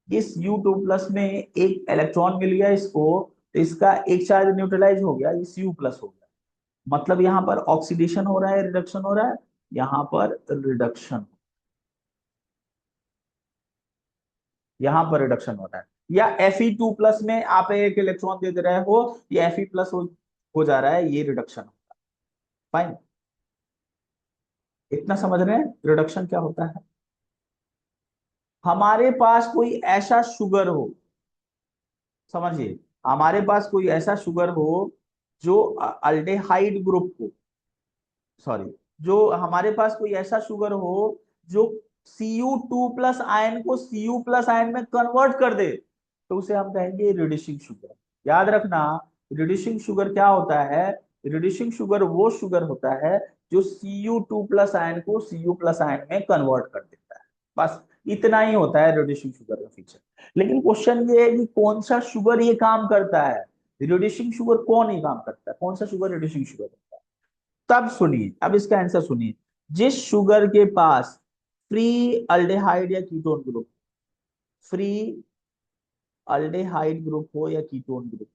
इस U2 प्लस में एक इलेक्ट्रॉन मिल गया इसको, तो इसका एक चार्ज न्यूट्रलाइज हो गया, ये Cu प्लस हो गया। मतलब यहाँ पर ऑक्सीडेशन हो रहा है, रिडक्शन हो रहा है? यहाँ पर रिडक्शन, यहाँ पर रिडक्शन हो रहा है। या Fe2 प्लस में आप एक इलेक्ट्रॉन दे दे रहे हो, ये Fe प्लस हो जा रहा है, ये रिडक्शन। फाइन। इतना समझ रहे हैं रिडक्शन क्या होता है? हमारे पास कोई ऐसा शुगर हो, समझिए, हमारे पास कोई ऐसा शुगर हो जो अल्डेहाइड ग्रुप को, सॉरी, जो हमारे पास कोई ऐसा शुगर हो जो Cu2 प्लस आयन को Cu प्लस आयन में कन्वर्ट कर दे, तो उसे हम कहेंगे रिड्यूसिंग शुगर। याद रखना, रिड्यूसिंग शुगर क्या होता है? रिड्यूसिंग शुगर वो शुगर होता है जो Cu2 प्लस आयन को Cu प्लस आयन में कन्वर्ट कर देता है। बस इतना ही होता है रिड्यूसिंग शुगर का फीचर। लेकिन क्वेश्चन ये है कि कौन सा शुगर ये काम करता है? रिड्यूसिंग शुगर कौन ये काम करता है? कौन सा शुगर रिड्यूसिंग शुगर है? तब सुनिए, अब इसका आंसर सुनिए। जिस शुगर के पास फ्री अल्डेहाइड या ketone group, free aldehyde group हो या कीटोन ग्रुप,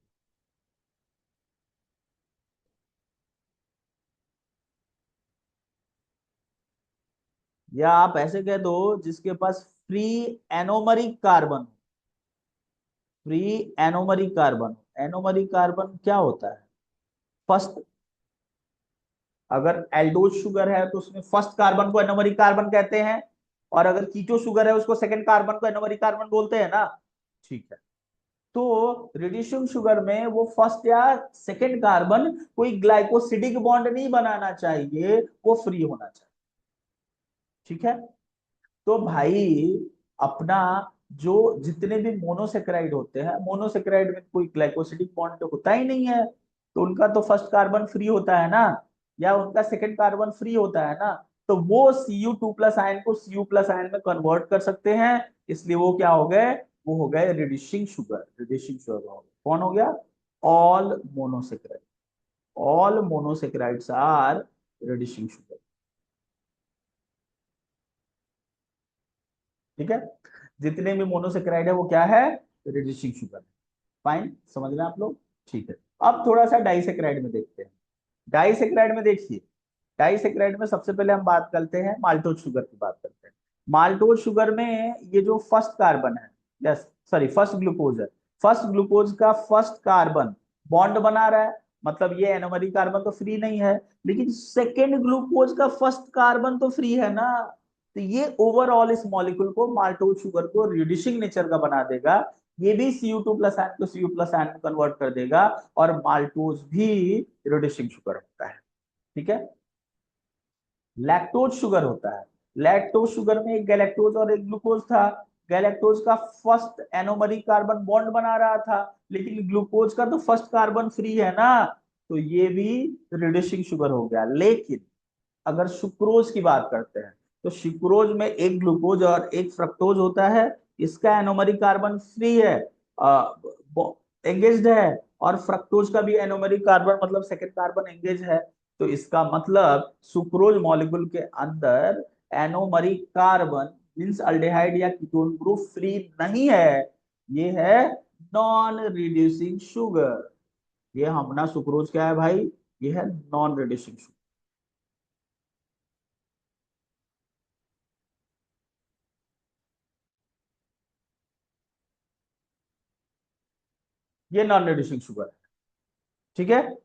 या आप ऐसे कह दो जिसके पास free anomeric carbon, free anomeric carbon. Anomeric carbon क्या होता है? फर्स्ट, अगर एल्डोज शुगर है तो उसमें फर्स्ट कार्बन को एनोमरिक कार्बन कहते हैं, और अगर कीटो शुगर है उसको सेकंड कार्बन को एनोमरिक कार्बन बोलते हैं ना। ठीक है। तो रिड्यूसिंग शुगर में वो फर्स्ट या सेकंड कार्बन कोई ग्लाइकोसिडिक बॉन्ड नहीं बनाना चाहिए, वो फ्री होना चाहिए। ठीक है। तो भाई अपना जो जितने भी मोनोसेक्राइड होते हैं, मोनोसेक्राइड में कोई ग्लाइकोसिडिक बॉन्ड तो होता ही नहीं है, तो उनका तो फर्स्ट कार्बन फ्री होता है ना, या उनका सेकंड कार्बन फ्री होता है ना। तो वो Cu2 प्लस आयन को Cu प्लस आयन में कन्वर्ट कर सकते हैं, इसलिए वो क्या हो गए? वो हो गए रिड्यूसिंग शुगर। रिड्यूसिंग शुगर हो गए। कौन हो गया? All monosaccharide. All monosaccharides are reducing sugar. ठीक है। जितने भी मोनोसेक्राइड है वो क्या है? Reducing sugar. फाइन, समझ रहे हैं आप लोग? ठीक है। अब थोड़ा सा डाइसेक्राइड में देखते हैं। डाइसेक्राइड में देखिए, डाइसेक्राइड में सबसे पहले हम बात करते हैं माल्टोज शुगर की बात करते हैं। माल्टोज शुगर में ये जो फर्स्ट कार्बन है, यस सॉरी फर्स्ट ग्लूकोज है, फर्स्ट ग्लूकोज का फर्स्ट कार्बन बॉन्ड बना रहा है, मतलब ये एनोमरी कार्बन तो फ्री नहीं है। लेकिन सेकेंड ग्लूकोज का फर्स्ट कार्बन तो फ्री है ना, तो ये ओवरऑल इस मॉलिक्यूल को, माल्टोज शुगर को रिड्यूसिंग नेचर का बना देगा। ये भी Cu2 प्लस आयन को Cu प्लस आयन में कन्वर्ट कर देगा, और माल्टोज भी रिड्यूसिंग शुगर होता है। ठीक है। लैक्टोज शुगर होता है। लैक्टोज शुगर में एक गैलेक्टोज और एक ग्लूकोज था। गैलेक्टोज का फर्स्ट एनोमरी कार्बन बॉन्ड बना रहा था, लेकिन ग्लूकोज का तो फर्स्ट कार्बन फ्री है ना, तो ये भी रिड्यूसिंग शुगर हो गया। लेकिन अगर सुक्रोज की बात करते हैं, तो सुक्रोज में एक ग्लूकोज और एक फ्रक्टोज होता है। इसका एनोमरी कार्बन फ्री है, एंगेज्ड है, और फ्रक्टोज का भी एनोमरी कार्बन मतलब सेकंड कार्बन एंगेज है। तो इसका मतलब सुक्रोज मॉलिक्यूल के अंदर एनोमरी कार्बन मींस अल्डेहाइड या कीटोन ग्रुप फ्री नहीं है। ये है नॉन रिड्यूसिंग शुगर। ये अपना सुक्रोज क्या है भाई? ये है नॉन रिड्यूसिंग शुगर। ये नॉन रिड्यूसिंग शुगर है। ठीक है।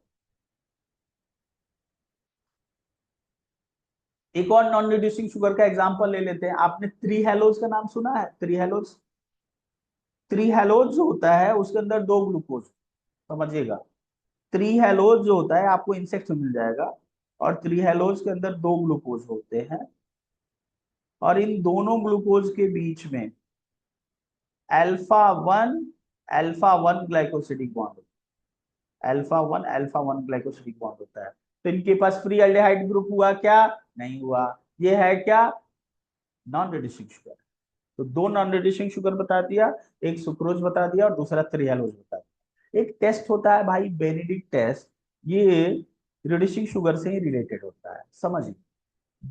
एक और नॉन रिड्यूसिंग शुगर का एग्जांपल ले लेते हैं। आपने थ्री हेलोज का नाम सुना है? Three halos. थ्री हेलोज जो होता है उसके अंदर दो ग्लूकोज, समझिएगा। थ्री हेलोज जो होता है आपको इंसेक्ट में मिल जाएगा, और थ्री हेलोज के अंदर दो ग्लूकोज होते हैं, और इन दोनों ग्लूकोज के बीच में alpha 1 alpha 1 glycosidic bond, alpha 1 glycosidic bond होता है। तो इनके पास फ्री एल्डिहाइड ग्रुप हुआ क्या? नहीं हुआ। ये है क्या? Non reducing sugar. तो दो नॉन रिड्यूसिंग शुगर बता दिया, एक सुक्रोज बता दिया और दूसरा त्रियालोज बता दिया। एक टेस्ट होता है भाई, बेनेडिक्ट टेस्ट। ये रिड्यूसिंग शुगर से ही रिलेटेड होता है, समझिए।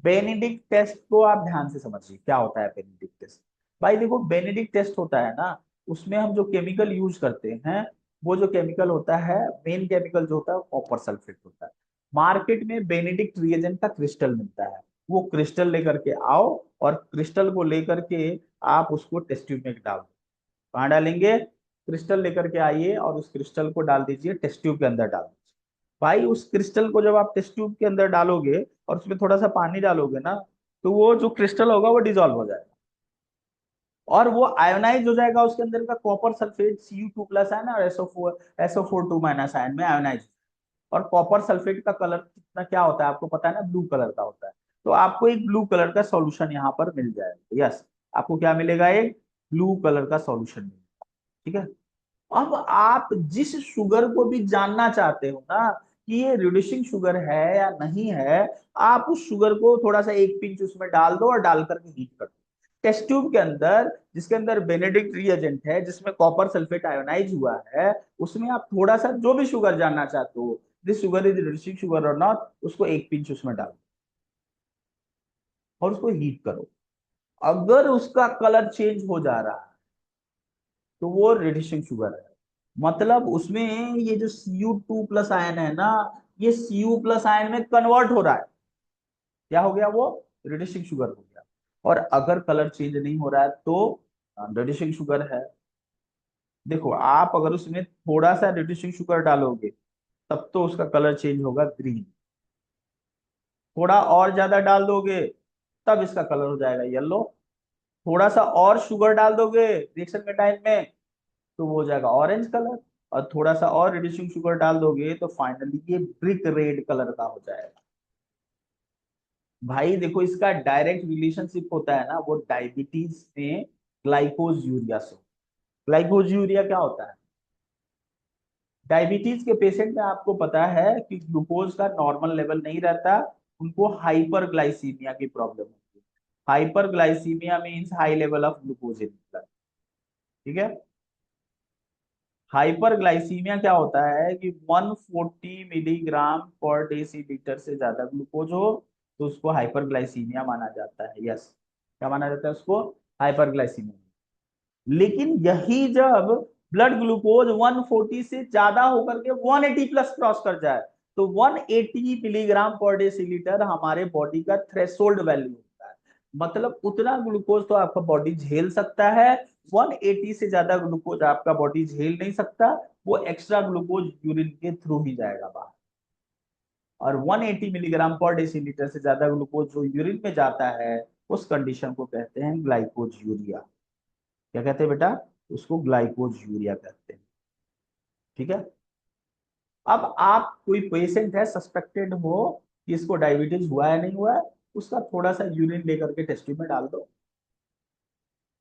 बेनेडिक्ट टेस्ट को आप ध्यान से समझिए, क्या होता है बेनेडिक्ट टेस्ट। भाई देखो, बेनेडिक्ट टेस्ट होता है ना, उसमें हम जो केमिकल यूज करते हैं, वो जो केमिकल होता है, मेन केमिकल जो होता है कॉपर सल्फेट होता है। मार्केट में बेनेडिक्ट रिएजेंट का क्रिस्टल मिलता है। वो क्रिस्टल लेकर के आओ, और क्रिस्टल को लेकर के आप उसको टेस्ट ट्यूब में डाल दो। कहाँ डालेंगे? क्रिस्टल लेकर के आइए और उस क्रिस्टल को डाल दीजिए टेस्ट ट्यूब के अंदर, डाल दीजिए। भाई उस क्रिस्टल को जब आप टेस्ट ट्यूब के अंदर डालोगे और उसमें थोड़ा सा पानी डालोगे ना, तो वो जो क्रिस्टल होगा वो डिजोल्व हो जाएगा, और वो आयोनाइज हो जाएगा। उसके अंदर का copper sulphate Cu2 plus ion और SO4 2 माइनस आयन में आयोनाइज। और कॉपर सल्फेट का कलर कितना क्या होता है आपको पता है ना? ब्लू कलर का होता है। तो आपको एक ब्लू कलर का सॉल्यूशन यहाँ पर मिल जाएगा। यस, आपको क्या मिलेगा? एक ब्लू कलर का सॉल्यूशन मिलेगा। ठीक है। अब आप जिस शुगर को भी जानना चाहते हो ना कि ये रिड्यूसिंग शुगर है या नहीं है, आप उस शुगर को थोड़ा सा एक पिंच उसमें डाल दो और डाल करके हीट कर दो टेस्ट ट्यूब के अंदर, जिसके अंदर बेनेडिक्ट रिएजेंट है, जिसमें कॉपर सल्फेट आयोनाइज हुआ है। उसमें आप थोड़ा सा जो भी शुगर जानना चाहते हो, this sugar is reducing sugar और नॉट, उसको एक पिंच उसमें डालो और उसको हीट करो। अगर उसका कलर चेंज हो जा रहा है, तो वो रिड्यूसिंग शुगर है। मतलब उसमें ये जो Cu2 प्लस आयन है ना, ये Cu प्लस आयन में कन्वर्ट हो रहा है। क्या हो गया? वो रिड्यूसिंग शुगर हो गया। और अगर कलर चेंज नहीं हो रहा है तो रिड्यूसिंग शुगर है। देखो, आप अगर उसमें थोड़ा सा रिड्यूसिंग शुगर डालोगे, तब तो उसका कलर चेंज होगा ग्रीन। थोड़ा और ज्यादा डाल दोगे, तब इसका कलर हो जाएगा येलो। थोड़ा सा और शुगर डाल दोगे रिएक्शन के टाइम में, तो वो हो जाएगा ऑरेंज कलर। और थोड़ा सा और रिड्यूसिंग शुगर डाल दोगे तो फाइनली ये ब्रिक रेड कलर का हो जाएगा। भाई देखो, इसका डायरेक्ट रिलेशनशिप होता है ना, वो डायबिटीज में ग्लाइकोज यूरिया से। ग्लाइकोज यूरिया क्या होता है? डायबिटीज के पेशेंट में आपको पता है कि ग्लूकोज का नॉर्मल लेवल नहीं रहता, उनको हाइपरग्लाइसीमिया की प्रॉब्लम होती है। Hyperglycaemia means high level of glucose in blood. ठीक है। हाइपरग्लाइसीमिया क्या होता है कि 140 मिलीग्राम पर डेसीलीटर से ज्यादा ग्लूकोज हो, तो उसको हाइपरग्लाइसीमिया माना जाता है। यस, क्या माना जाता है उसको? हाइपरग्लाइसीमिया। लेकिन यही जब ब्लड ग्लूकोज 140 से ज्यादा होकर के 180 प्लस क्रॉस कर जाए, तो 180 मिलीग्राम पर डेसीलीटर हमारे बॉडी का थ्रेशोल्ड वैल्यू होता है। मतलब उतना ग्लूकोज तो आपका बॉडी झेल सकता है, 180 से ज्यादा ग्लूकोज आपका बॉडी झेल नहीं सकता। वो एक्स्ट्रा ग्लूकोज यूरिन के थ्रू ही जाएगा बाहर। और 180 मिलीग्राम पर डेसीलीटर से ज्यादा ग्लूकोज जो यूरिन में जाता है, उस कंडीशन को कहते हैं ग्लाइकोज यूरिया। क्या कहते हैं बेटा? उसको ग्लाइकोज यूरिया कहते हैं। ठीक है। अब आप कोई पेशेंट है, सस्पेक्टेड हो कि इसको डायबिटीज हुआ है नहीं हुआ है, उसका थोड़ा सा यूरिन लेकर के टेस्ट ट्यूब में डाल दो।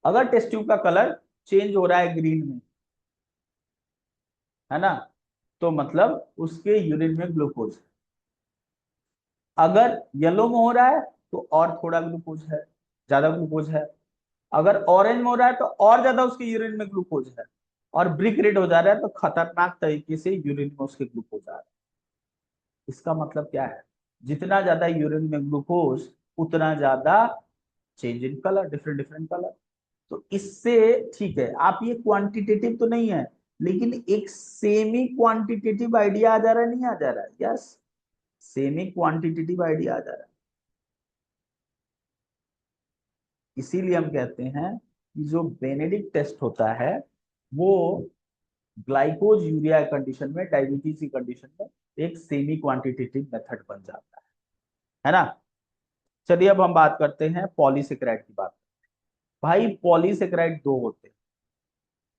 अगर टेस्ट ट्यूब का कलर चेंज हो रहा है ग्रीन में, है ना, तो मतलब उसके यूरिन में ग्लूकोज है। अगर येलो में हो रहा है तो और थोड़ा ग्लूकोज है, ज्यादा ग्लूकोज है। अगर ऑरेंज में हो रहा है तो और ज्यादा उसके यूरिन में ग्लूकोज है। और ब्रिक रेड हो जा रहा है तो खतरनाक तरीके से यूरिन में उसके ग्लूकोज आ रहा है। इसका मतलब क्या है? जितना ज्यादा यूरिन में ग्लूकोज, उतना ज्यादा change in colour, different different colour. तो इससे ठीक है, आप ये क्वांटिटेटिव तो नहीं है, लेकिन एक सेमी क्वांटिटेटिव आइडिया आ जा रहा है, नहीं आ जा रहा है? यस, सेमी क्वांटिटेटिव आइडिया आ जा रहा है। इसीलिए हम कहते हैं कि जो बेनेडिक्ट टेस्ट होता है वो ग्लाइकोज यूरिया कंडीशन में, डायबिटीज की कंडीशन में एक सेमी क्वांटिटेटिव मेथड बन जाता है ना। चलिए अब हम बात करते हैं पॉलीसेकेराइड की बात। भाई पॉलीसेकेराइड दो होते हैं,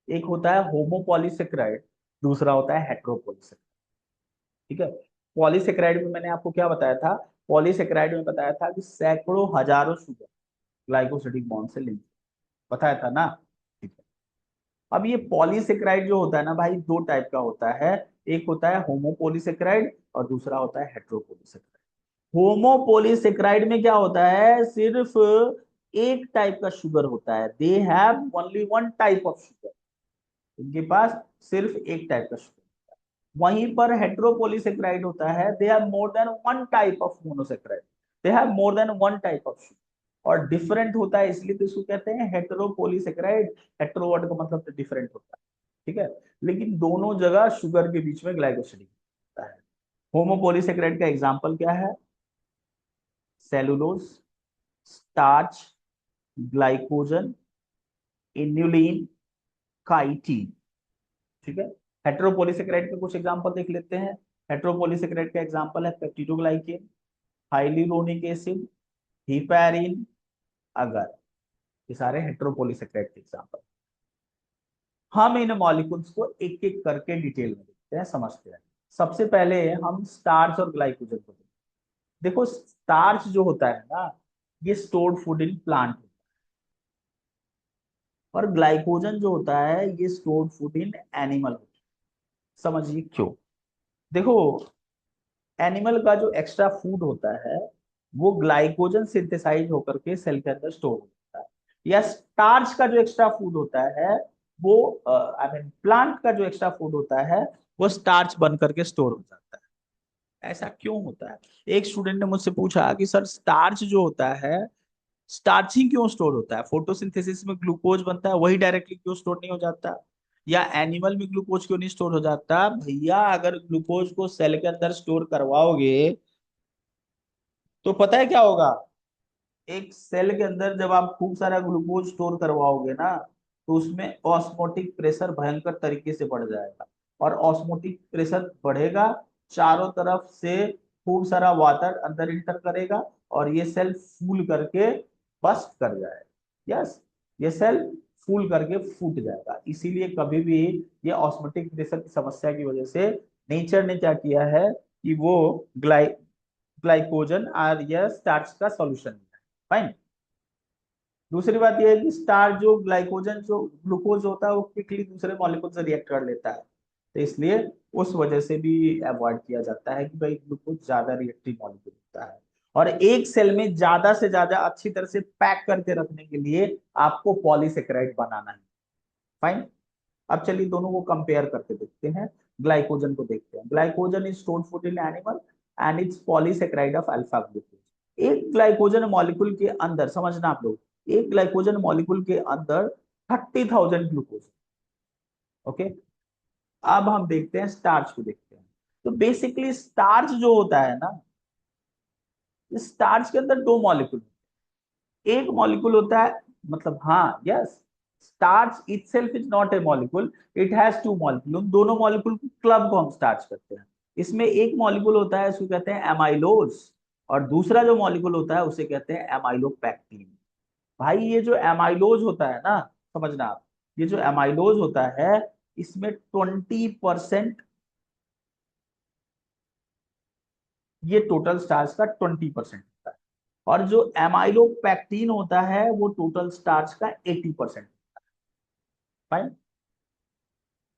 एक होता है होमोपॉलीसेकेराइड, दूसरा होता है हेट्रोपॉलीसेकेराइड। ठीक है। पॉलीसेकेराइड में मैंने आपको क्या बताया था? पॉलीसेकेराइड में बताया था कि सैकड़ों हजारों शुगर ग्लाइकोसिडिक बॉन्ड से लिंक, बताया था ना। ठीक है। अब ये पॉलीसेकेराइड जो होता है ना भाई, दो टाइप का होता है। एक होता है होमोपॉलीसेकेराइड और दूसरा होता है हेट्रोपॉलीसेकेराइड। होमोपॉलीसेकेराइड में क्या होता है? सिर्फ एक टाइप का शुगर होता है, they have only one type of sugar. इनके पास सिर्फ एक टाइप का शुगर। वहीं पर हेट्रोपॉलीसेकेराइड होता है, they have more than one type of monosaccharide, they have more than one type of sugar. और डिफरेंट होता है इसलिए तो इसको कहते हैं हेट्रोपॉलीसेकेराइड। हेट्रो वर्ड का मतलब तो डिफरेंट होता है। ठीक है। लेकिन दोनों जगह शुगर के बीच में ग्लाइकोसिडिक होता है। होमोपॉलीसेकेराइड का एग्जांपल क्या है? Cellulose, starch, glycogen, inulin, chitin. ठीक है। हेट्रोपॉलीसेकेराइड के कुछ एग्जांपल देख लेते हैं। हेट्रोपॉलीसेकेराइड का एग्जांपल है पेप्टिडोग्लाइकेन, हाइलुरोनिक एसिड, हिपैरिन, अगर। ये सारे हेट्रोपॉलीसेकेराइड के एग्जांपल। हम इन मॉलिक्यूल्स को एक एक करके डिटेल में देखते हैं, समझते हैं। सबसे पहले हम स्टार्च और ग्लाइकोजन को देखते हैं। देखो स्टार्च जो होता है ना, ये स्टोर्ड फूड इन प्लांट, और ग्लाइकोजन जो होता है ये स्टोर्ड फूड इन एनिमल। समझिए क्यों। देखो, एनिमल का जो एक्स्ट्रा फूड होता है वो ग्लाइकोजन सिंथेसाइज होकर के सेल के अंदर स्टोर होता है। या स्टार्च का जो एक्स्ट्रा फूड होता है वो, आई मीन प्लांट का जो एक्स्ट्रा फूड होता है वो स्टार्च बन करके स्टोर हो जाता है। ऐसा क्यों होता है? एक स्टूडेंट ने मुझसे पूछा कि सर स्टार्च जो होता है, स्टार्च ही क्यों स्टोर होता है? फोटोसिंथेसिस में ग्लूकोज बनता है, वही डायरेक्टली क्यों स्टोर नहीं हो जाता? या एनिमल में ग्लूकोज क्यों नहीं स्टोर हो जाता? भैया अगर ग्लूकोज को सेल के अंदर स्टोर करवाओगे तो पता है क्या होगा? एक सेल के अंदर जब आप खूब सारा ग्लूकोज स्टोर करवाओगे ना, तो उसमें ऑस्मोटिक प्रेशर भयंकर तरीके से बढ़ जाएगा। और ऑस्मोटिक प्रेशर बढ़ेगा, चारों तरफ से खूब सारा वाटर अंदर इंटर करेगा और ये सेल फूल करके बस्ट कर जाएगा। यस, ये सेल फूल करके फूट जाएगा। इसीलिए कभी भी ये ऑस्मोटिक प्रेशर की समस्या की वजह से नेचर ने क्या किया है कि वो ग्लाइकोजन और यह स्टार्च का सॉल्यूशन है। फाइन। दूसरी बात यह है कि स्टार्च जो ग्लाइकोजन जो ग्लूकोज होता है वो क्विकली दूसरे मॉलिक्यूल से रिएक्ट कर लेता है, तो इसलिए उस वजह से भी अवॉइड किया जाता है कि भाई ग्लूकोज ज्यादा रिएक्टिव मॉलिक्यूल होता है। और एक सेल में ज्यादा से ज्यादा अच्छी तरह से पैक करके रखने के लिए आपको पॉलीसेकेराइड बनाना है। फाइन। अब चलिए दोनों को कंपेयर करके देखते हैं। ग्लाइकोजन को देखते हैं। Glycogen is stored food in animal and it's polysaccharide of alpha glucose. एक ग्लाइकोजन मॉलिक्यूल के अंदर, समझना आप लोग, एक ग्लाइकोजन मॉलिक्यूल के अंदर 30,000 ग्लूकोज। ओके। अब हम देखते हैं स्टार्च को देखते हैं। तो बेसिकली स्टार्च जो होता है ना, स्टार्च के अंदर दो मॉलिक्यूल, एक मॉलिक्यूल होता है, मतलब हाँ yes, starch itself is not a molecule, it has two molecule. उन दोनों मॉलिक्यूल क्लब को हम स्टार्च करते हैं। इसमें एक मॉलिक्यूल होता है उसको कहते हैं एमाइलोज, और दूसरा जो मॉलिक्यूल होता है उसे कहते हैं एमाइलोपैक्टिन। भाई ये जो एमाइलोज होता है ना, समझना आप, ये जो एमाइलोज होता है इसमें 20%, ये टोटल स्टार्च का 20% होता है। और जो एमाइलोपैक्टिन होता है वो टोटल स्टार्च का 80%। फाइन।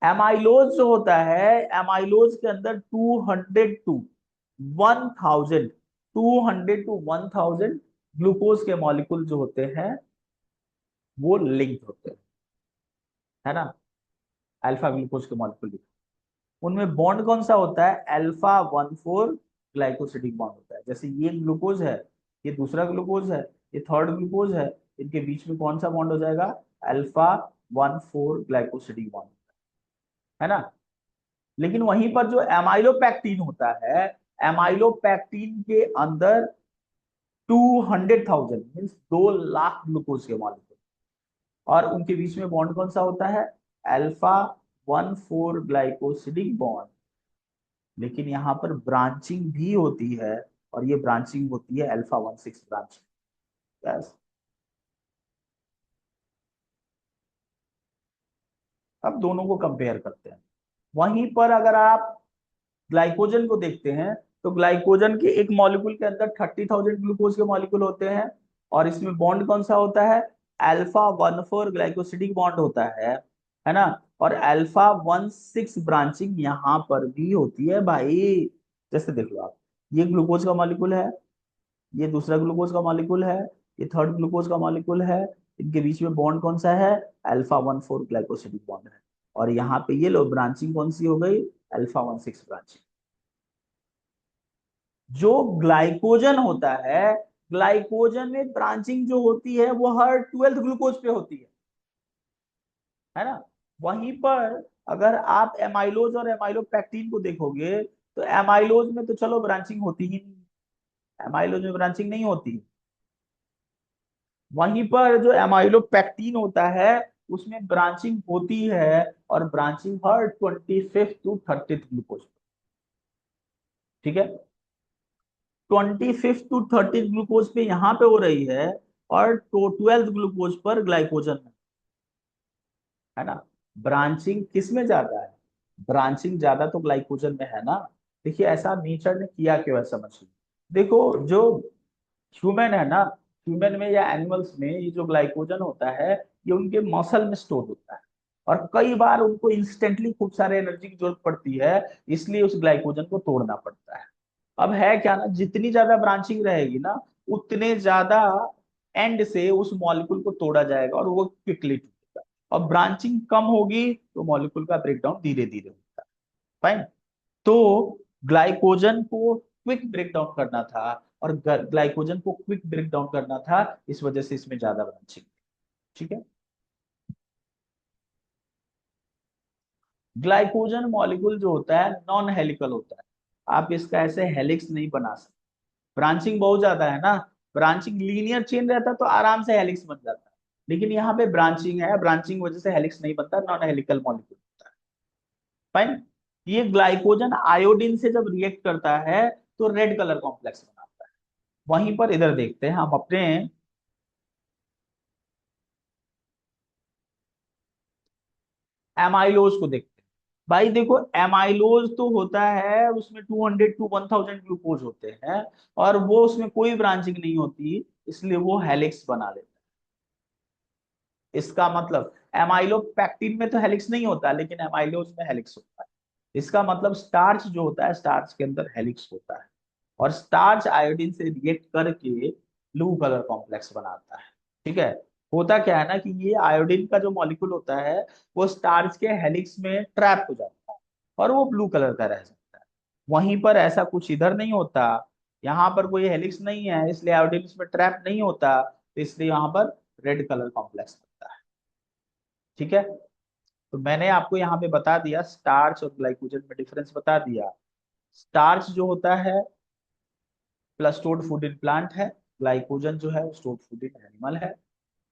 एमाइलोज जो होता है, एमाइलोज के अंदर 200 टू 1000 ग्लूकोज के मॉलिक्यूल जो होते हैं वो लिंक्ड होते हैं, है ना, अल्फा ग्लूकोज के मॉलिक्यूल। उनमें बॉन्ड कौन सा होता है, अल्फा 1,4 ग्लाइकोसिडिक बॉन्ड होता है। जैसे ये ग्लूकोज है, ये दूसरा ग्लूकोज है, ये थर्ड ग्लूकोज है, इनके बीच में कौन सा बॉन्ड हो जाएगा, अल्फा 1,4 ग्लाइकोसिडिक बॉन्ड, है ना। लेकिन वहीं पर जो एमाइलोपैक्टिन होता है, एमाइलोपैक्टिन के अंदर 200,000 मीन्स 2 लाख ग्लूकोज के मॉलिक्यूल, और उनके बीच में बॉन्ड कौन सा होता है, अल्फा 1,4 ग्लाइकोसिडिक बॉन्ड। लेकिन यहाँ पर ब्रांचिंग भी होती है, और ये ब्रांचिंग होती है अल्फा 1,6 ब्रांचिंग। यस। अब दोनों को कंपेयर करते हैं। वहीं पर अगर आप ग्लाइकोजन को देखते हैं, तो ग्लाइकोजन के एक मॉलिक्यूल के अंदर 30,000 ग्लूकोज के मॉलिक्यूल होते हैं, और इसमें बॉन्ड कौन सा होता है, अल्फा 1,4 ग्लाइकोसिडिक बॉन्ड होता है ना। और अल्फा 1,6 ब्रांचिंग यहाँ पर भी होती है भाई। जैसे देख लो आप, ये ग्लूकोज का मॉलिक्यूल है, ये दूसरा ग्लूकोज का मॉलिक्यूल है, ये थर्ड ग्लूकोज का मॉलिक्यूल है, इनके बीच में बॉन्ड कौन सा है, अल्फा 1,4 ग्लाइकोसिडिक बॉन्ड है। और यहाँ पे ये लो ब्रांचिंग कौन सी हो गई, अल्फा 1,6 ब्रांचिंग। जो ग्लाइकोजन होता है, ग्लाइकोजन में ब्रांचिंग जो होती है वो हर 12th ग्लूकोज पे होती है ना। वहीं पर अगर आप एमाइलोज और एमाइलोपैक्टिन को देखोगे, तो एमाइलोज में तो चलो ब्रांचिंग होती ही नहीं, एमाइलोज में ब्रांचिंग नहीं होती। वहीं पर जो एमाइलोपैक्टिन होता है उसमें ब्रांचिंग होती है, और branching her 25th to 30th glucose. ठीक है, 25th टू 30th ग्लूकोज पे यहाँ पे हो रही है, और 12th ग्लूकोज पर ग्लाइकोजन में, है ना। ब्रांचिंग किस में ज्यादा है, ब्रांचिंग ज्यादा तो ग्लाइकोजन में है ना। देखिए ऐसा नेचर ने किया क्यों है, समझिए। देखो जो ह्यूमन है ना, ह्यूमन में या एनिमल्स में ये जो ग्लाइकोजन होता है ये उनके मसल में स्टोर होता है, और कई बार उनको इंस्टेंटली खूब सारे एनर्जी की जरूरत पड़ती है, इसलिए उस ग्लाइकोजन को तोड़ना पड़ता है। अब है क्या ना, जितनी ज्यादा ब्रांचिंग रहेगी ना, उतने ज्यादा एंड से उस मॉलिक्यूल को तोड़ा जाएगा और वो क्विकली टूटेगा। और ब्रांचिंग कम होगी तो मॉलिक्यूल का ब्रेकडाउन धीरे धीरे होता है। फाइन। तो ग्लाइकोजन को क्विक ब्रेक डाउन करना था, और ग्लाइकोजन को क्विक ब्रेक डाउन करना था, इस वजह से इसमें ज्यादा ब्रांचिंग। ठीक है। ग्लाइकोजन मॉलिक्यूल जो होता है नॉन हेलिकल होता है, आप इसका ऐसे हेलिक्स नहीं बना सकते। ब्रांचिंग बहुत ज्यादा है ना, ब्रांचिंग लीनियर चेन रहता तो आराम से हेलिक्स बन जाता, लेकिन यहाँ पे ब्रांचिंग है, ब्रांचिंग वजह से हेलिक्स नहीं बनता, नॉन हेलिकल मॉलिक्यूल होता है। फाइन। ये ग्लाइकोजन आयोडीन से जब रिएक्ट करता है तो रेड कलर कॉम्प्लेक्स बनाता है। वहीं पर इधर देखते हैं हम अपने एमाइलोज को देखते हैं। भाई देखो एमाइलोज तो होता है उसमें 200 टू 1,000 ग्लूकोज होते हैं, और वो उसमें कोई ब्रांचिंग नहीं होती, इसलिए वो हेलिक्स बना लेता है। इसका मतलब एमाइलोपैक्टिन में तो हेलिक्स नहीं होता, लेकिन एमाइलोज में हेलिक्स होता है। इसका मतलब स्टार्च जो होता है, स्टार्च के अंदर हेलिक्स होता है, और स्टार्च आयोडीन से रिएक्ट करके ब्लू कलर कॉम्प्लेक्स बनाता है। ठीक है। होता क्या है ना कि ये आयोडीन का जो मॉलिक्यूल होता है वो स्टार्च के हेलिक्स में ट्रैप हो जाता है, और वो ब्लू कलर का रह जाता है। वहीं पर ऐसा कुछ इधर नहीं होता, यहाँ पर कोई हेलिक्स नहीं है, इसलिए आयोडीन इसमें ट्रैप नहीं होता, तो इसलिए यहाँ पर रेड कलर कॉम्प्लेक्स बनता है। ठीक है। तो मैंने आपको यहाँ पे बता दिया, स्टार्च और ग्लाइकोजन में डिफरेंस बता दिया। स्टार्च जो होता है plus stored food in plant है, ग्लाइकोजन जो है स्टोर्ड फूड इन एनिमल है।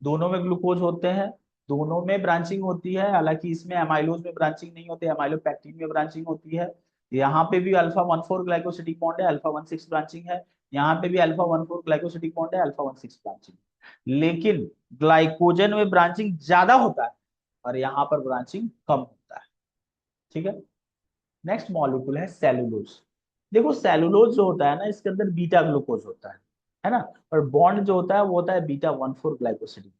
दोनों में ग्लूकोज होते हैं, दोनों में ब्रांचिंग होती है, हालांकि इसमें एमाइलोज में ब्रांचिंग नहीं होती, एमाइलोपैक्टिन में ब्रांचिंग होती है। यहाँ पे भी अल्फा 1,4 ग्लाइकोसिडिक बॉन्ड है, अल्फा 1,6 ब्रांचिंग है। यहाँ पे भी अल्फा 1,4 ग्लाइकोसिडिक बॉन्ड है, अल्फा 1,6 ब्रांचिंग। लेकिन ग्लाइकोजन में ब्रांचिंग ज्यादा होता है और यहाँ पर ब्रांचिंग कम होता है। ठीक है। नेक्स्ट मॉलिक्यूल है सेलुलोज। देखो सेलुलोज जो होता है ना, इसके अंदर बीटा ग्लूकोज होता है ना। और बॉन्ड जो होता है वो होता है बीटा 1,4 ग्लाइकोसिडिक।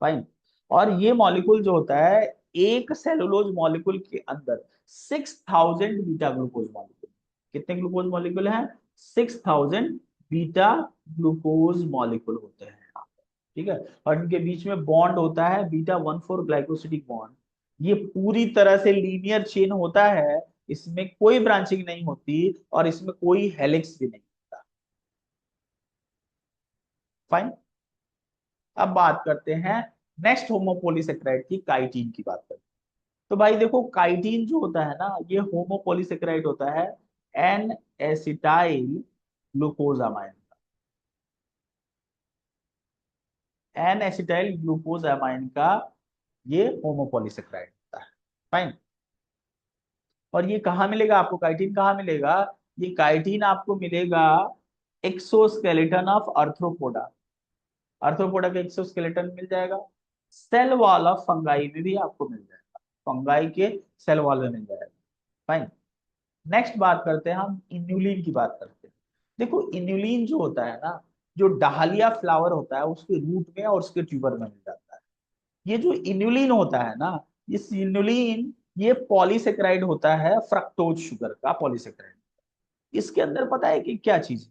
फाइन। और ये मॉलिक्यूल जो होता है, एक सेलुलोज मॉलिक्यूल के अंदर 6,000 बीटा ग्लूकोज मॉलिक्यूल। कितने ग्लूकोज मॉलिक्यूल हैं? 6,000 बीटा ग्लूकोज मॉलिक्यूल होते हैं यहाँ पे। ठीक है। और इनके बीच में बॉन्ड होता है बीटा 1,4 ग्लाइकोसिडिक बॉन्ड। ये पूरी तरह से लीनियर चेन होता है, इसमें कोई ब्रांचिंग नहीं होती और इसमें कोई हेलिक्स भी नहीं होता। फाइन। अब बात करते हैं नेक्स्ट होमोपोलीसेक्राइड की, काइटीन की बात करते हैं। तो भाई देखो, काइटीन जो होता है ना, ये होमोपोलीसेक्राइड होता है N acetyl glucosamine. N acetyl glucosamine का ये होमोपोलीसेक्राइड होता है। फाइन। और ये कहाँ मिलेगा आपको? काइटीन कहाँ मिलेगा? ये काइटीन आपको मिलेगा एक्सोस्केलेटन ऑफ अर्थ्रोपोडा। अर्थ्रोपोडा का एक्सोस्केलेटन मिल जाएगा। सेल वॉल ऑफ फंगाई में भी आपको मिल जाएगा, फंगाई के सेल वॉल में मिल जाएगा। फाइन। नेक्स्ट बात करते हैं हम इन्युलिन की बात करते हैं। देखो इन्युलिन जो होता है ना, जो डालिया फ्लावर होता है उसके रूट में और उसके ट्यूबर में मिल जाता है। ये जो इन्युलिन होता है ना, इस इन्युलिन, ये पॉलीसेक्राइड होता है, फ्रक्टोज शुगर का पॉलीसेक्राइड। इसके अंदर पता है कि क्या चीज?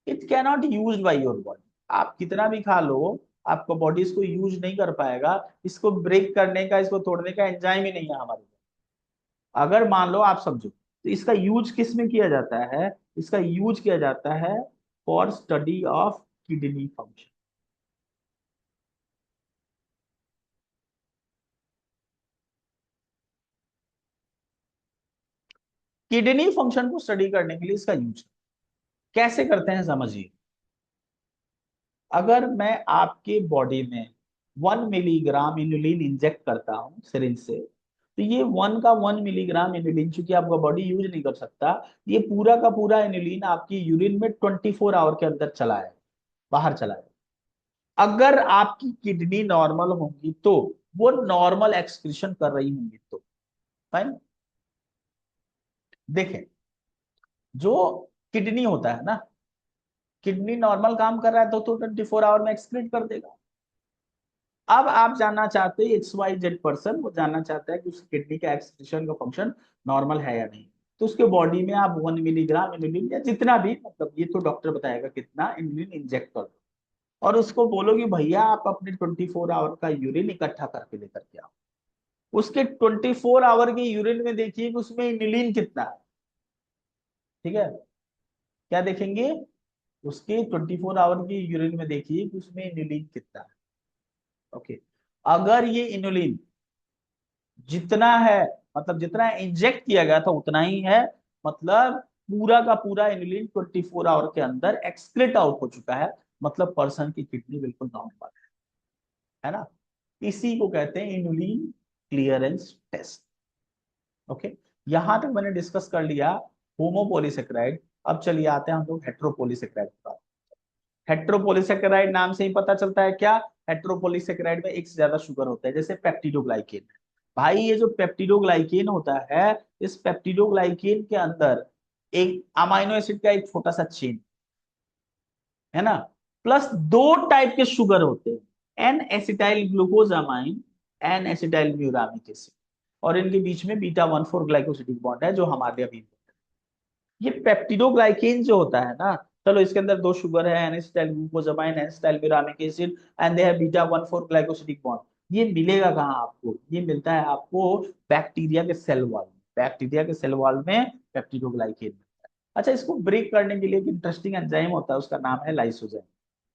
It can not use by your body. आप कितना भी खा लो, आपका बॉडी इसको यूज नहीं कर पाएगा। इसको ब्रेक करने का, इसको तोड़ने का एंजाइम ही नहीं है हमारे पास। अगर मान लो आप समझो, तो इसका यूज किस में किया जाता है? इसका यूज किया जाता है for study of kidney function. Kidney function को स्टडी करने के लिए इसका यूज कैसे करते हैं समझिए। अगर मैं आपके बॉडी में 1 मिलीग्राम इन्युलिन इंजेक्ट करता हूं सिरिंज से, तो ये 1 मिलीग्राम इन्युलिन, चूंकि आपका बॉडी यूज नहीं कर सकता, ये पूरा का पूरा इन्युलिन आपकी यूरिन में 24 आवर के अंदर चला है, बाहर चला है। अगर आपकी किडनी नॉर्मल होंगी तो वो नॉर्मल एक्सक्रीशन कर रही होंगी तो। फाइन। देखें, जो किडनी होता है ना, किडनी नॉर्मल काम कर रहा है तो 24 आवर में एक्सक्रीट कर देगा। अब आप जानना चाहते हैं, XYZ पर्सन वो जानना चाहता है कि उसकी किडनी का एक्सक्रीशन का फंक्शन नॉर्मल है या नहीं। तो उसके बॉडी में आप 1 मिलीग्राम इन्युलिन या जितना भी, मतलब ये तो डॉक्टर बताएगा कितना इन्युलिन इंजेक्ट कर दो। और उसको बोलो कि भैया आप अपने 24 आवर का यूरिन इकट्ठा करके लेकर के आओ। उसके 24 आवर के यूरिन में देखिए कि उसमें इन्युलिन कितना है। ठीक है। क्या देखेंगे? उसके 24 आवर की यूरिन में देखिए कि उसमें इन्युलिन कितना है। ओके। अगर ये इन्युलिन जितना है, मतलब जितना इंजेक्ट किया गया था उतना ही है, मतलब पूरा का पूरा इन्युलिन 24 आवर के अंदर एक्सक्रेट आउट हो चुका है, मतलब पर्सन की किडनी बिल्कुल नॉर्मल है ना। इसी को कहते हैं इन्युलिन क्लियरेंस टेस्ट। ओके। यहां तक मैंने डिस्कस कर लिया होमोपोलीसेक्राइड। अब चलिए आते हैं हम लोग हेट्रोपोलीसेक्राइड की बात। हेट्रोपोलीसेक्राइड नाम से ही पता चलता है क्या? हेट्रोपोलीसेक्राइड में एक से ज्यादा शुगर होता है, जैसे पेप्टिडोग्लाइकेन। भाई ये जो पेप्टिडोग्लाइकेन होता है, इस पेप्टिडोग्लाइकेन के अंदर एक अमाइनो एसिड का एक छोटा सा चेन है ना, प्लस दो टाइप के शुगर होते हैं, N acetyl glucosamine, N acetyl muramic acid. और इनके बीच में बीटा 1,4 ग्लाइकोसिडिक बॉन्ड है जो हमारे अभी। ये पेप्टिडोग्लाइकेन जो होता है ना, चलो इसके अंदर दो शुगर है, N acetyl glucosamine, N acetyl muramic acid, and they have beta 1,4 glycosidic bond. ये मिलेगा कहाँ आपको? ये मिलता है आपको बैक्टीरिया के सेल वॉल में। बैक्टीरिया के सेल वॉल में पेप्टिडोग्लाइकेन। अच्छा, इसको ब्रेक करने के लिए एक इंटरेस्टिंग एंजाइम होता है, उसका नाम है लाइसोजाइम।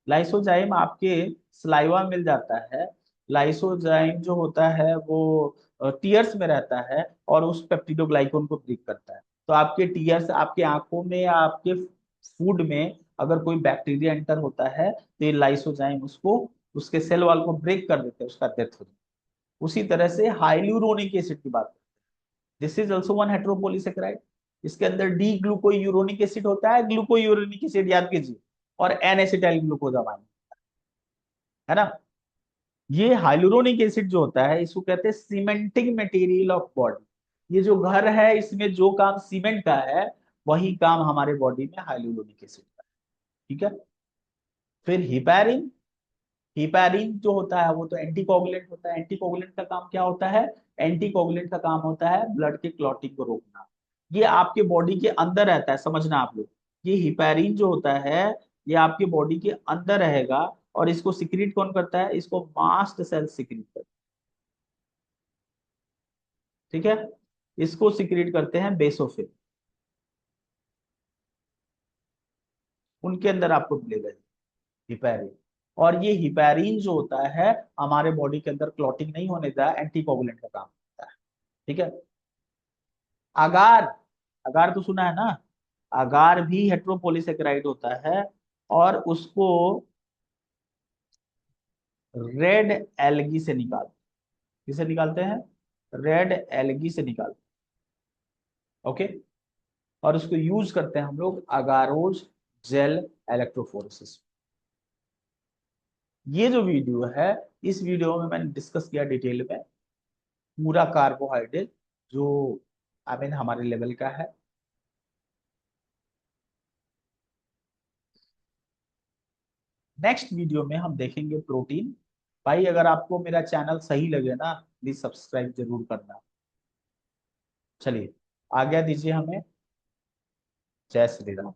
लाइसोजाइम आपके सलाइवा मिल जाता है। लाइसोजाइम जो होता है वो टीयर्स में रहता है और उस पेप्टिडोग्लाइकन को ब्रेक करता है। तो आपके टीयर्स, आपके आंखों में या आपके फूड में अगर कोई बैक्टीरिया एंटर होता है तो ये लाइसोजाइम उसको, उसके सेल वॉल को ब्रेक कर देते हैं, उसका डेथ हो जाता है। उसी तरह से हाइल्यूरोनिक एसिड की बात, this is also one heteropolysaccharide. इसके अंदर डी ग्लूकोयूरोनिक एसिड होता है, ग्लूकोयूरोनिक एसिड याद कीजिए, और एन एसिटाइल ग्लूकोजामाइन। है ना। ये हाइलुरोनिक एसिड जो होता है इसको कहते हैं सीमेंटिंग मटेरियल ऑफ बॉडी। ये जो घर है इसमें जो काम सीमेंट का है वही काम हमारे बॉडी में हाइलुरोनिक एसिड का है। ठीक है। फिर हिपैरिन। हिपैरिन जो होता है वो तो एंटीकोगुलेंट होता है। एंटीकोगुलेंट का काम क्या होता है? एंटीकोगुलेंट का काम होता है ब्लड के क्लॉटिंग को रोकना। ये आपके बॉडी के अंदर रहता है, समझना आप लोग। ये हिपैरिन जो होता है ये आपके बॉडी के अंदर रहेगा। और इसको सिक्रीट कौन करता है? इसको मास्ट सेल सिक्रीट करता है। ठीक है। इसको सिक्रीट करते हैं बेसोफिल। उनके अंदर आपको मिलेगा हिपैरिन। और ये हिपैरिन जो होता है हमारे बॉडी के अंदर क्लॉटिंग नहीं होने देता, एंटीकोगुलेंट का काम होता है। ठीक है। अगार। अगार तो सुना है ना। अगार भी हेट्रोपोलीसेकेराइड होता है। और उसको रेड एल्गी से निकालते हैं। किसे निकालते हैं? रेड एल्गी से निकालते हैं। ओके। और उसको यूज करते हैं हम लोग अगारोज जेल इलेक्ट्रोफोरेसिस। ये जो वीडियो है इस वीडियो में मैंने डिस्कस किया डिटेल में पूरा कार्बोहाइड्रेट जो हमारे लेवल का है। नेक्स्ट वीडियो में हम देखेंगे प्रोटीन। भाई अगर आपको मेरा चैनल सही लगे ना प्लीज सब्सक्राइब जरूर करना। चलिए आज्ञा दीजिए हमें। जय श्री राम।